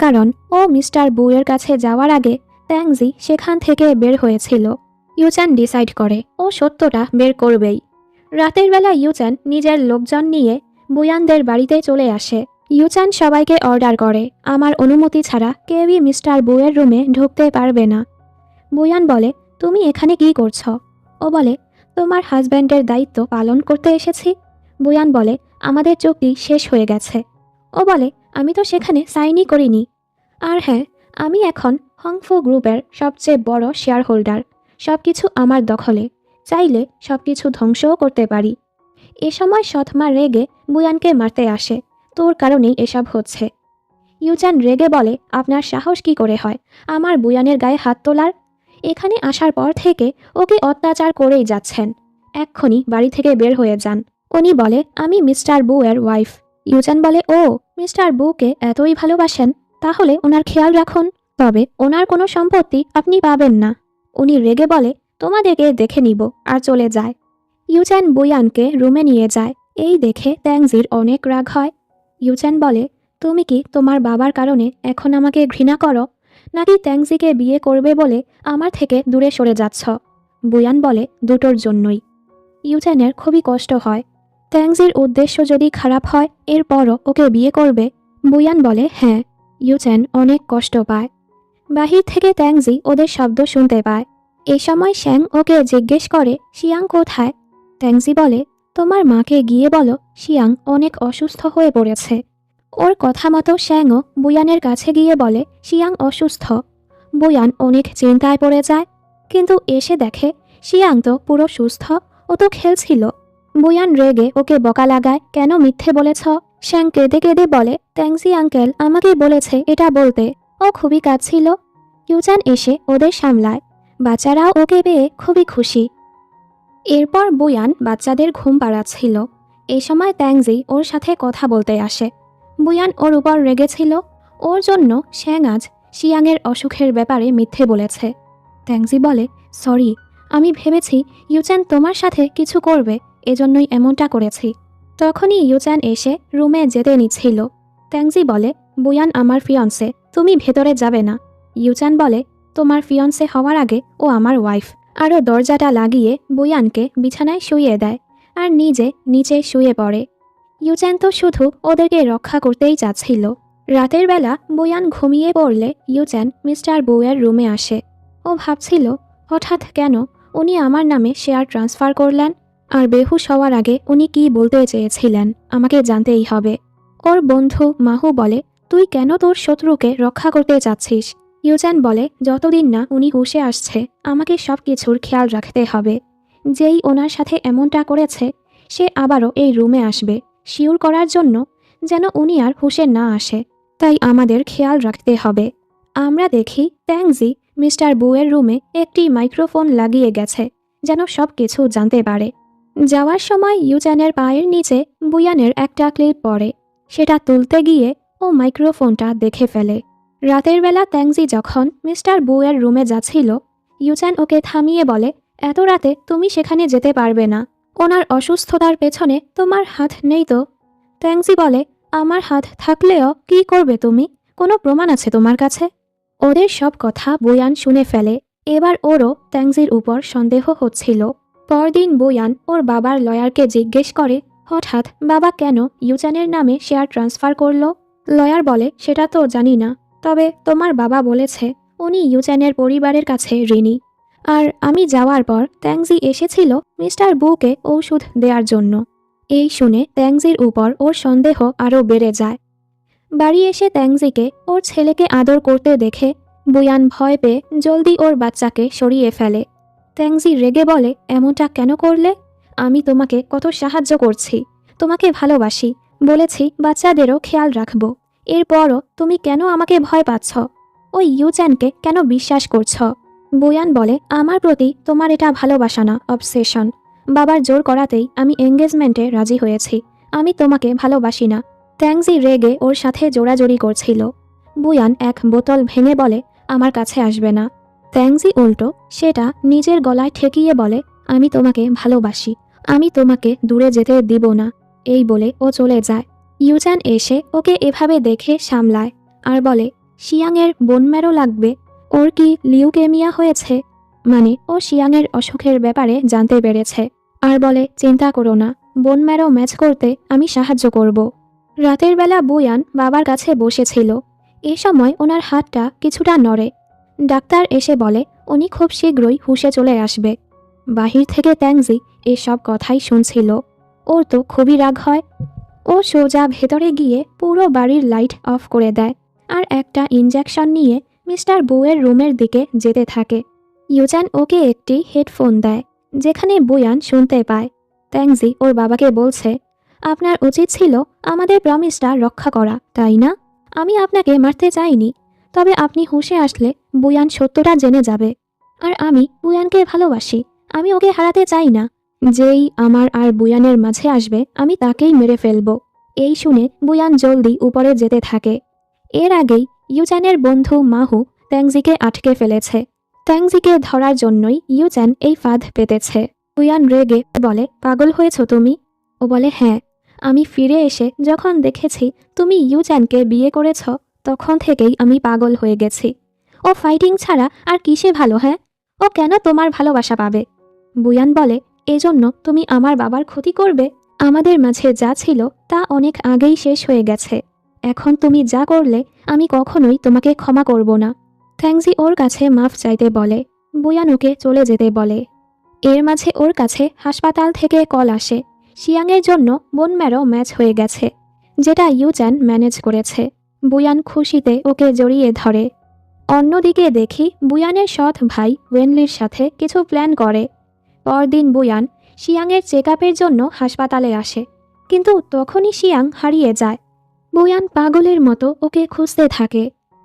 কারণ ও মিস্টার বুয়ের কাছে যাওয়ার আগে ট্যাংজি সেখান থেকে বের হয়েছিল। ইউচ্যান ডিসাইড করে ও সত্যটা বের করবেই। রাতের বেলা ইউচ্যান নিজের লোকজন নিয়ে বুয়ানদের বাড়িতে চলে আসে। ইউচ্যান সবাইকে অর্ডার করে, আমার অনুমতি ছাড়া কেউই মিস্টার বুয়ের রুমে ঢুকতে পারবে না। বুয়ান বলে, তুমি এখানে কি করছো? ও বলে, তোমার হাজব্যান্ডের দায়িত্ব পালন করতে এসেছি। বুয়ান বলে, আমাদের চুক্তি শেষ হয়ে গেছে। ও বলে, আমি তো সেখানে সাইনই করিনি। আর হ্যাঁ, আমি এখন হংফু গ্রুপের সবচেয়ে বড় শেয়ার হোল্ডার। সব কিছু আমার দখলে, চাইলে সব কিছু ধ্বংসও করতে পারি। এ সময় সৎমা রেগে বুয়ানকে মারতে আসে। তোর কারণেই এসব হচ্ছে। ইউচান রেগে বলে, আপনার সাহস কি করে হয় আমার বুয়ানের গায়ে হাত তোলার? এখানে আসার পর থেকে ওকে অত্যাচার করেই যাচ্ছেন। এক্ষুনি বাড়ি থেকে বের হয়ে যান। উনি বলে, আমি মিস্টার বুয়ের ওয়াইফ। ইউচান বলে, ও মিস্টার বুকে এতই ভালোবাসেন, তাহলে ওনার খেয়াল রাখুন। তবে ওনার কোনো সম্পত্তি আপনি পাবেন না। উনি রেগে বলে, তোমাদেরকে দেখে নিব, আর চলে যায়। ইউচান বুয়ানকে রুমে নিয়ে যায়। এই দেখে ট্যাংজির অনেক রাগ হয়। ইউচান বলে, তুমি কি তোমার বাবার কারণে এখন আমাকে ঘৃণা করো, নাকি ট্যাংজিকে বিয়ে করবে বলে আমার থেকে দূরে সরে যাচ্ছ? বুয়ান বলে, দুটোর জন্যই। ইউচানের খুবই কষ্ট হয়। ট্যাংজির উদ্দেশ্য যদি খারাপ হয় এরপরও ওকে বিয়ে করবে। বুয়ান বলে, হ্যাঁ। ইউচান অনেক কষ্ট পায়। বাহির থেকে ট্যাংজি ওদের শব্দ শুনতে পায়। এ সময় শ্যাং ওকে জিজ্ঞেস করে, শিয়াং কোথায়? ট্যাংজি বলে, তোমার মাকে গিয়ে বলো শিয়াং অনেক অসুস্থ হয়ে পড়েছে। ওর কথা মতো শ্যাংও বুয়ানের কাছে গিয়ে বলে শিয়াং অসুস্থ। বুয়ান অনেক চিন্তায় পড়ে যায়, কিন্তু এসে দেখে শিয়াং তো পুরো সুস্থ, ও তো খেলছিল। বুয়ান রেগে ওকে বকা লাগায়, কেন মিথ্যে বলেছ? শ্যাং কেঁদে কেঁদে বলে, ট্যাংজি আঙ্কেল আমাকে বলেছে এটা বলতে, ও খুবই কাঁদছিল। ইউচান এসে ওদের সামলায়। বাচ্চারাও ওকে পেয়ে খুবই খুশি। এরপর বুয়ান বাচ্চাদের ঘুম পাড়াচ্ছিল। এই সময় ট্যাংজি ওর সাথে কথা বলতে আসে। বুয়ান ওর উপর রেগেছিল। ওর জন্য শ্যাং আজ শিয়াংয়ের অসুখের ব্যাপারে মিথ্যে বলেছে। ট্যাংজি বলে, সরি, আমি ভেবেছি ইউচান তোমার সাথে কিছু করবে, এজন্যই এমনটা করেছি। তখনই ইউচান এসে রুমে যেতে নিচ্ছিল। ট্যাংজি বলে, বুয়ান আমার ফিয়ন্সে, তুমি ভেতরে যাবে না। ইউচান বলে, তোমার ফিয়ন্সে হওয়ার আগে ও আমার ওয়াইফ। আরও দরজাটা লাগিয়ে বুয়ানকে বিছানায় শুইয়ে দেয়, আর নিজে নিচে শুয়ে পড়ে। ইউচান তো শুধু ওদেরকে রক্ষা করতেই চাচ্ছিল। রাতের বেলা বুয়ান ঘুমিয়ে পড়লে ইউচান মিস্টার বুয়ের রুমে আসে। ও ভাবছিল, হঠাৎ কেন উনি আমার নামে শেয়ার ট্রান্সফার করলেন, আর বেহুশ হওয়ার আগে উনি কি বলতে চেয়েছিলেন আমাকে জানতেই হবে। ওর বন্ধু মাহু বলে, তুই কেন তোর শত্রুকে রক্ষা করতে চাচ্ছিস? ইউচান বলে, যতদিন না উনি হুঁশে আসছে আমাকে সব কিছুর খেয়াল রাখতে হবে। যেই ওনার সাথে এমনটা করেছে সে আবারও এই রুমে আসবে, শিওর করার জন্য যেন উনি আর হুঁশে না আসে। তাই আমাদের খেয়াল রাখতে হবে। আমরা দেখি ট্যাংজি মিস্টার বুয়ের রুমে একটি মাইক্রোফোন লাগিয়ে গেছে, যেন সব কিছু জানতে পারে। যাওয়ার সময় ইউচানের পায়ের নিচে বুয়ানের একটা ক্লিপ পড়ে। সেটা তুলতে গিয়ে ও মাইক্রোফোনটা দেখে ফেলে। রাতের বেলা ট্যাংজি যখন মিস্টার বুয়ের রুমে যাচ্ছিল, ইউচান ওকে থামিয়ে বলে, এত রাতে তুমি সেখানে যেতে পারবে না। ওনার অসুস্থতার পেছনে তোমার হাত নেই তো? ট্যাংজি বলে, আমার হাত থাকলেও কি করবে তুমি? কোনো প্রমাণ আছে তোমার কাছে? ওদের সব কথা বুয়ান শুনে ফেলে। এবার ওরও ট্যাংজির উপর সন্দেহ হচ্ছিল। পরদিন বুয়ান ওর বাবার লয়ারকে জিজ্ঞেস করে, হঠাৎ বাবা কেন ইউচানের নামে শেয়ার ট্রান্সফার করলো? লয়ার বলে, সেটা তো জানি না, তবে তোমার বাবা বলেছে উনি ইউচানের পরিবারের কাছে ঋণী। আর আমি যাওয়ার পর ট্যাংজি এসেছিল মিস্টার বুকে ঔষধ দেওয়ার জন্য। এই শুনে ট্যাংজির উপর ওর সন্দেহ আরও বেড়ে যায়। বাড়ি এসে ট্যাংজিকে ওর ছেলেকে আদর করতে দেখে বুয়ান ভয় পেয়ে জলদি ওর বাচ্চাকে সরিয়ে ফেলে। ট্যাংজি রেগে বলে, এমনটা কেন করলে? আমি তোমাকে কত সাহায্য করছি, তোমাকে ভালোবাসি, বলেছি বাচ্চাদেরও খেয়াল রাখবো। এরপরও তুমি কেন আমাকে ভয় পাচ্ছ? ওই ইউচানকে কেন বিশ্বাস করছ? বুয়ান বলে, আমার প্রতি তোমার এটা ভালোবাসা না, অবসেশন। বাবার জোর করাতেই আমি এঙ্গেজমেন্টে রাজি হয়েছি। আমি তোমাকে ভালোবাসি না। ট্যাংজি রেগে ওর সাথে জোড়াজোড়ি করছিল। বুয়ান এক বোতল ভেঙে বলে, আমার কাছে আসবে না। ট্যাংজি উল্টো সেটা নিজের গলায় ঠেকিয়ে বলে, আমি তোমাকে ভালোবাসি, আমি তোমাকে দূরে যেতে দিব না। এই বলে ও চলে যায়। ইউচান এসে ওকে এভাবে দেখে সামলায় আর বলে, শিয়াংয়ের বোন ম্যারো লাগবে। ওর কি লিউকেমিয়া হয়েছে? মানে ও শিয়াংয়ের অসুখের ব্যাপারে জানতে পেরেছে। আর বলে, চিন্তা করো না, বোন ম্যারো ম্যাচ করতে আমি সাহায্য করব। রাতের বেলা বুয়ান বাবার কাছে বসেছিল। এ সময় ওনার হাতটা কিছুটা নড়ে। ডাক্তার এসে বলে উনি খুব শীঘ্রই হুঁশে চলে আসবে। বাহির থেকে ট্যাংজি এসব কথাই শুনছিল। ওর তো খুবই রাগ হয়। ও সোজা ভেতরে গিয়ে পুরো বাড়ির লাইট অফ করে দেয় আর একটা ইনজেকশন নিয়ে মিস্টার বুয়ের রুমের দিকে যেতে থাকে। ইউচান ওকে একটি হেডফোন দেয়, যেখানে বুয়ান শুনতে পায়। ট্যাংজি ওর বাবাকে বলছে, আপনার উচিত ছিল আমাদের প্রমিসটা রক্ষা করা, তাই না? আমি আপনাকে মারতে চাইনি, তবে আপনি হুঁশে আসলে বুয়ান সত্যটা জেনে যাবে। আর আমি বুয়ানকে ভালোবাসি, আমি ওকে হারাতে চাই না। যেই আমার আর বুয়ানের মাঝে আসবে আমি তাকেই মেরে ফেলব। এই শুনে বুয়ান জলদি উপরে যেতে থাকে। এর আগেই ইউচ্যানের বন্ধু মাহু ট্যাংজিকে আটকে ফেলেছে। ট্যাংজিকে ধরার জন্যই ইউচ্যান এই ফাঁদ পেতেছে। বুয়ান রেগে বলে, পাগল হয়েছ তুমি? ও বলে, হ্যাঁ, আমি ফিরে এসে যখন দেখেছি তুমি ইউচ্যানকে বিয়ে করেছ তখন থেকেই আমি পাগল হয়ে গেছি। ও ফাইটিং ছাড়া আর কিসে ভালো, হ্যাঁ? ও কেন তোমার ভালোবাসা পাবে? বুয়ান বলে, এজন্য তুমি আমার বাবার ক্ষতি করবে? আমাদের মাঝে যা ছিল তা অনেক আগেই শেষ হয়ে গেছে। এখন তুমি যা করলে আমি কখনোই তোমাকে ক্ষমা করব না। ট্যাংজি ওর কাছে মাফ চাইতে বলে। বুয়ান ওকে চলে যেতে বলে। এর মাঝে ওর কাছে হাসপাতাল থেকে কল আসে। শিয়াংয়ের জন্য বোন ম্যারো ম্যাচ হয়ে গেছে, যেটা ইউচ্যান ম্যানেজ করেছে। বুয়ান খুশিতে ওকে জড়িয়ে ধরে। অন্যদিকে দেখি বুয়ানের সৎ ভাই ওয়েনলির সাথে কিছু প্ল্যান করে। পরদিন বুয়ান শিয়াংয়ের চেক আপের জন্য হাসপাতালে আসে, কিন্তু তখনই শিয়াং হারিয়ে যায়। বুয়ান পাগলের মতো ওকে খুঁজতে থাকে।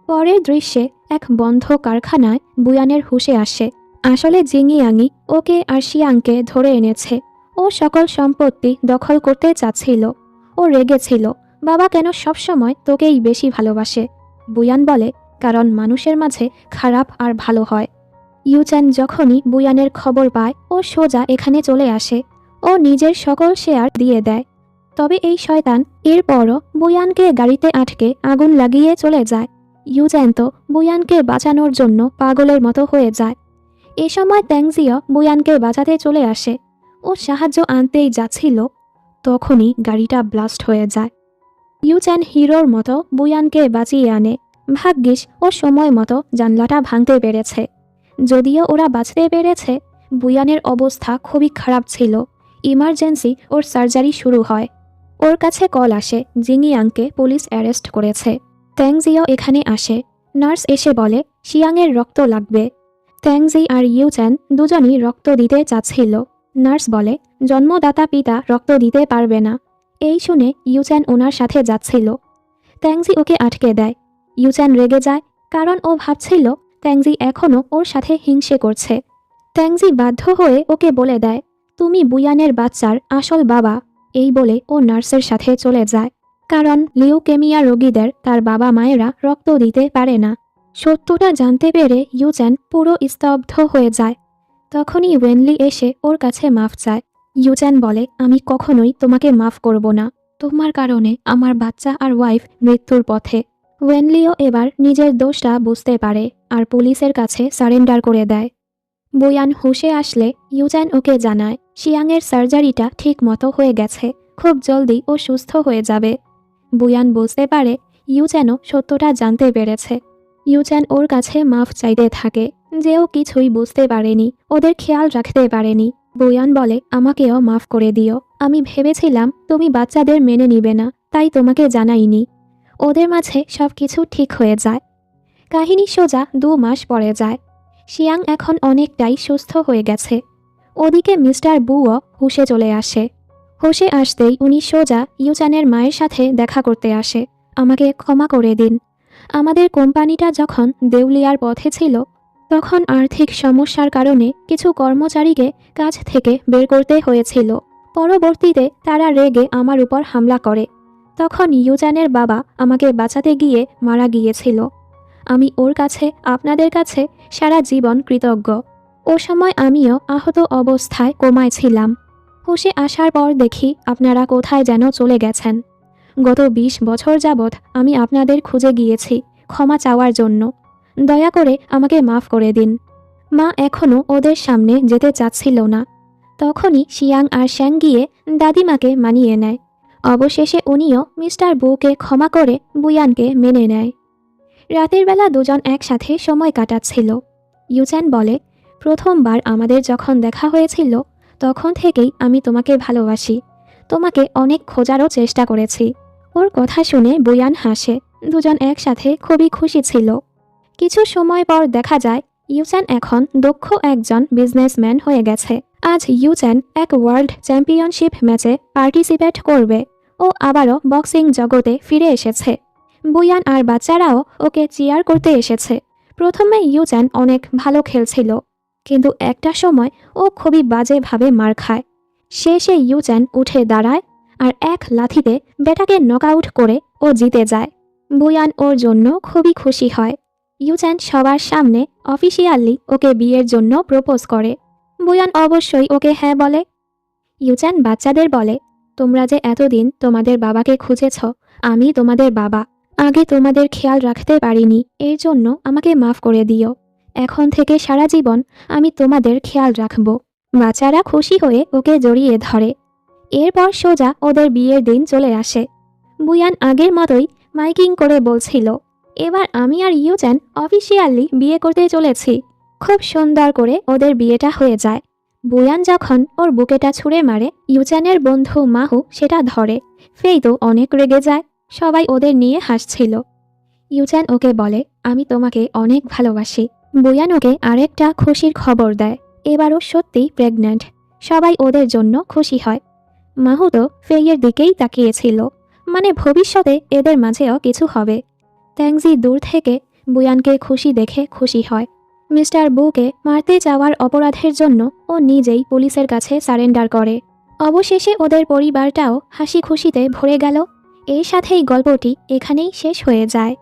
পরের দৃশ্যে এক বন্ধ কারখানায় বুয়ানের হুঁশে আসে। আসলে জিংইয়াংই ওকে আর শিয়াংকে ধরে এনেছে। ও সকল সম্পত্তি দখল করতে চাচ্ছিল। ও রেগেছিল, বাবা কেন সবসময় তোকেই বেশি ভালোবাসে? বুয়ান বলে, কারণ মানুষের মাঝে খারাপ আর ভালো হয়। ইউচ্যান যখনই বুয়ানের খবর পায় ও সোজা এখানে চলে আসে। ও নিজের সকল শেয়ার দিয়ে দেয়। তবে এই শয়তান এরপরও বুয়ানকে গাড়িতে আটকে আগুন লাগিয়ে চলে যায়। ইউচ্যান তো বুয়ানকে বাঁচানোর জন্য পাগলের মতো হয়ে যায়। এ সময় ট্যাংজিও বুয়ানকে বাঁচাতে চলে আসে। ও সাহায্য আনতেই যাচ্ছিল, তখনই গাড়িটা ব্লাস্ট হয়ে যায়। ইউচ্যান হিরোর মতো বুয়ানকে বাঁচিয়ে আনে। ভাগ্যিস ও সময় মতো জানলাটা ভাঙতে পেরেছে। যদিও ওরা বাঁচতে পেরেছে, বুয়ানের অবস্থা খুবই খারাপ ছিল। ইমার্জেন্সি ওর সার্জারি শুরু হয়। ওর কাছে কল আসে জিংইয়াংকে পুলিশ অ্যারেস্ট করেছে। ট্যাংজিও এখানে আসে। নার্স এসে বলে, শিয়াংয়ের রক্ত লাগবে। ট্যাংজি আর ইউচ্যান দুজনই রক্ত দিতে চাচ্ছিল। নার্স বলে, জন্মদাতা পিতা রক্ত দিতে পারবে না। এই শুনে ইউচ্যান ওনার সাথে যাচ্ছিল। ট্যাংজি ওকে আটকে দেয়। ইউচ্যান রেগে যায়, কারণ ও ভাবছিল ট্যাংজি এখনও ওর সাথে হিংসে করছে। ট্যাংজি বাধ্য হয়ে ওকে বলে দেয়, তুমি বুয়ানের বাচ্চার আসল বাবা। এই বলে ও নার্সের সাথে চলে যায়, কারণ লিউকেমিয়া রোগীদের তার বাবা মায়েরা রক্ত দিতে পারে না। সত্যটা জানতে পেরে ইউচ্যান পুরো স্তব্ধ হয়ে যায়। তখনই ওয়েনলি এসে ওর কাছে মাফ চায়। ইউচ্যান বলে, আমি কখনোই তোমাকে মাফ করব না। তোমার কারণে আমার বাচ্চা আর ওয়াইফ মৃত্যুর পথে। ওয়েনলিও এবার নিজের দোষটা বুঝতে পারে আর পুলিশের কাছে সারেন্ডার করে দেয়। বুয়ান হুঁশে আসলে ইউচ্যান ওকে জানায় শিয়াংয়ের সার্জারিটা ঠিক মতো হয়ে গেছে, খুব জলদি ও সুস্থ হয়ে যাবে। বুয়ান বুঝতে পারে ইউচ্যানও সত্যটা জানতে পেরেছে। ইউচ্যান ওর কাছে মাফ চাইতে থাকে, যে ও কিছুই বুঝতে পারেনি, ওদের খেয়াল রাখতে পারেনি। বুয়ান বলে, আমাকেও মাফ করে দিও। আমি ভেবেছিলাম তুমি বাচ্চাদের মেনে নিবে না, তাই তোমাকে জানাইনি। ওদের মাঝে সব কিছু ঠিক হয়ে যায়। কাহিনী সোজা 2 মাস পরে যায়। শিয়াং এখন অনেকটাই সুস্থ হয়ে গেছে। ওদিকে মিস্টার বুও হুঁশে চলে আসে। হুঁশে আসতেই উনি সোজা ইউচ্যানের মায়ের সাথে দেখা করতে আসে। আমাকে ক্ষমা করে দিন। আমাদের কোম্পানিটা যখন দেউলিয়ার পথে ছিল, তখন আর্থিক সমস্যার কারণে কিছু কর্মচারীকে কাজ থেকে বের করতে হয়েছিল। পরবর্তীতে তারা রেগে আমার উপর হামলা করে। তখন ইউচ্যানের বাবা আমাকে বাঁচাতে গিয়ে মারা গিয়েছিল। আমি ওর কাছে, আপনাদের কাছে সারা জীবন কৃতজ্ঞ। ও সময় আমিও আহত অবস্থায় কোমায় ছিলাম। হুঁশে আসার পর দেখি আপনারা কোথায় যেন চলে গেছেন। গত 20 বছর যাবৎ আমি আপনাদের খুঁজে গিয়েছি ক্ষমা চাওয়ার জন্য। দয়া করে আমাকে মাফ করে দিন। মা এখনও ওদের সামনে যেতে চাচ্ছিল না। তখনই শিয়াং আর শ্যাং গিয়ে দাদিমাকে মানিয়ে নেয়। অবশেষে উনিও মিস্টার বুকে ক্ষমা করে বুয়ানকে মেনে নেয়। রাতের বেলা দুজন একসাথে সময় কাটাচ্ছিল। ইউচ্যান বলে, প্রথমবার আমাদের যখন দেখা হয়েছিল তখন থেকেই আমি তোমাকে ভালোবাসি। তোমাকে অনেক খোঁজারও চেষ্টা করেছি। ওর কথা শুনে বুয়ান হাসে। দুজন একসাথে খুবই খুশি ছিল। কিছু সময় পর দেখা যায় ইউচ্যান এখন দক্ষ একজন বিজনেসম্যান হয়ে গেছে আজ ইউচেন এক ওয়ার্ল্ড চ্যাম্পিয়নশিপ ম্যাচে পার্টিসিপেট করবে। ও আবারও বক্সিং জগতে ফিরে এসেছে। বুয়ান আর বাচ্চারাও ওকে চিয়ার করতে এসেছে। প্রথমে ইউচেন অনেক ভালো খেলছিল, কিন্তু একটা সময় ও খুবই বাজেভাবে মার খায়। শেষে ইউচেন উঠে দাঁড়ায় আর এক লাথিতে বেটাকে নকআউট করে ও জিতে যায়। বুয়ান ওর জন্য খুবই খুশি হয়। ইউচেন সবার সামনে অফিসিয়ালি ওকে বিয়ের জন্য প্রপোজ করে। বুয়ান অবশ্যই ওকে হ্যাঁ বলে। ইউচেন বাচ্চাদের বলে, তোমরা যে এতদিন তোমাদের বাবাকে খুঁজেছ, আমি তোমাদের বাবা। আগে তোমাদের খেয়াল রাখতে পারিনি, এর জন্য আমাকে মাফ করে দিও। এখন থেকে সারা জীবন আমি তোমাদের খেয়াল রাখব। বাচ্চারা খুশি হয়ে ওকে জড়িয়ে ধরে। এরপর সোজা ওদের বিয়ের দিন চলে আসে। বুয়ান আগের মতোই মাইকিং করে বলছিল, এবার আমি আর ইউচেন অফিসিয়ালি বিয়ে করতে চলেছি। খুব সুন্দর করে ওদের বিয়েটা হয়ে যায়। বুয়ান যখন ওর বুকেটা ছুঁড়ে মারে, ইউচেনের বন্ধু মাহু সেটা ধরে। ফেই তো অনেক রেগে যায়। সবাই ওদের নিয়ে হাসছিল। ইউচেন ওকে বলে, আমি তোমাকে অনেক ভালোবাসি। বুয়ান ওকে আরেকটা খুশির খবর দেয়, এবারও সত্যিই প্রেগন্যান্ট। সবাই ওদের জন্য খুশি হয়। মাহু তো ফেইয়ের দিকেই তাকিয়েছিল, মানে ভবিষ্যতে এদের মাঝেও কিছু হবে। ট্যাংজি দূর থেকে বুয়ানকে খুশি দেখে খুশি হয়। মিস্টার বুকে মারতে যাওয়ার অপরাধের জন্য ও নিজেই পুলিশের কাছে সারেন্ডার করে। অবশেষে ওদের পরিবারটাও হাসি খুশিতে ভরে গেল। এর সাথেই গল্পটি এখানেই শেষ হয়ে যায়।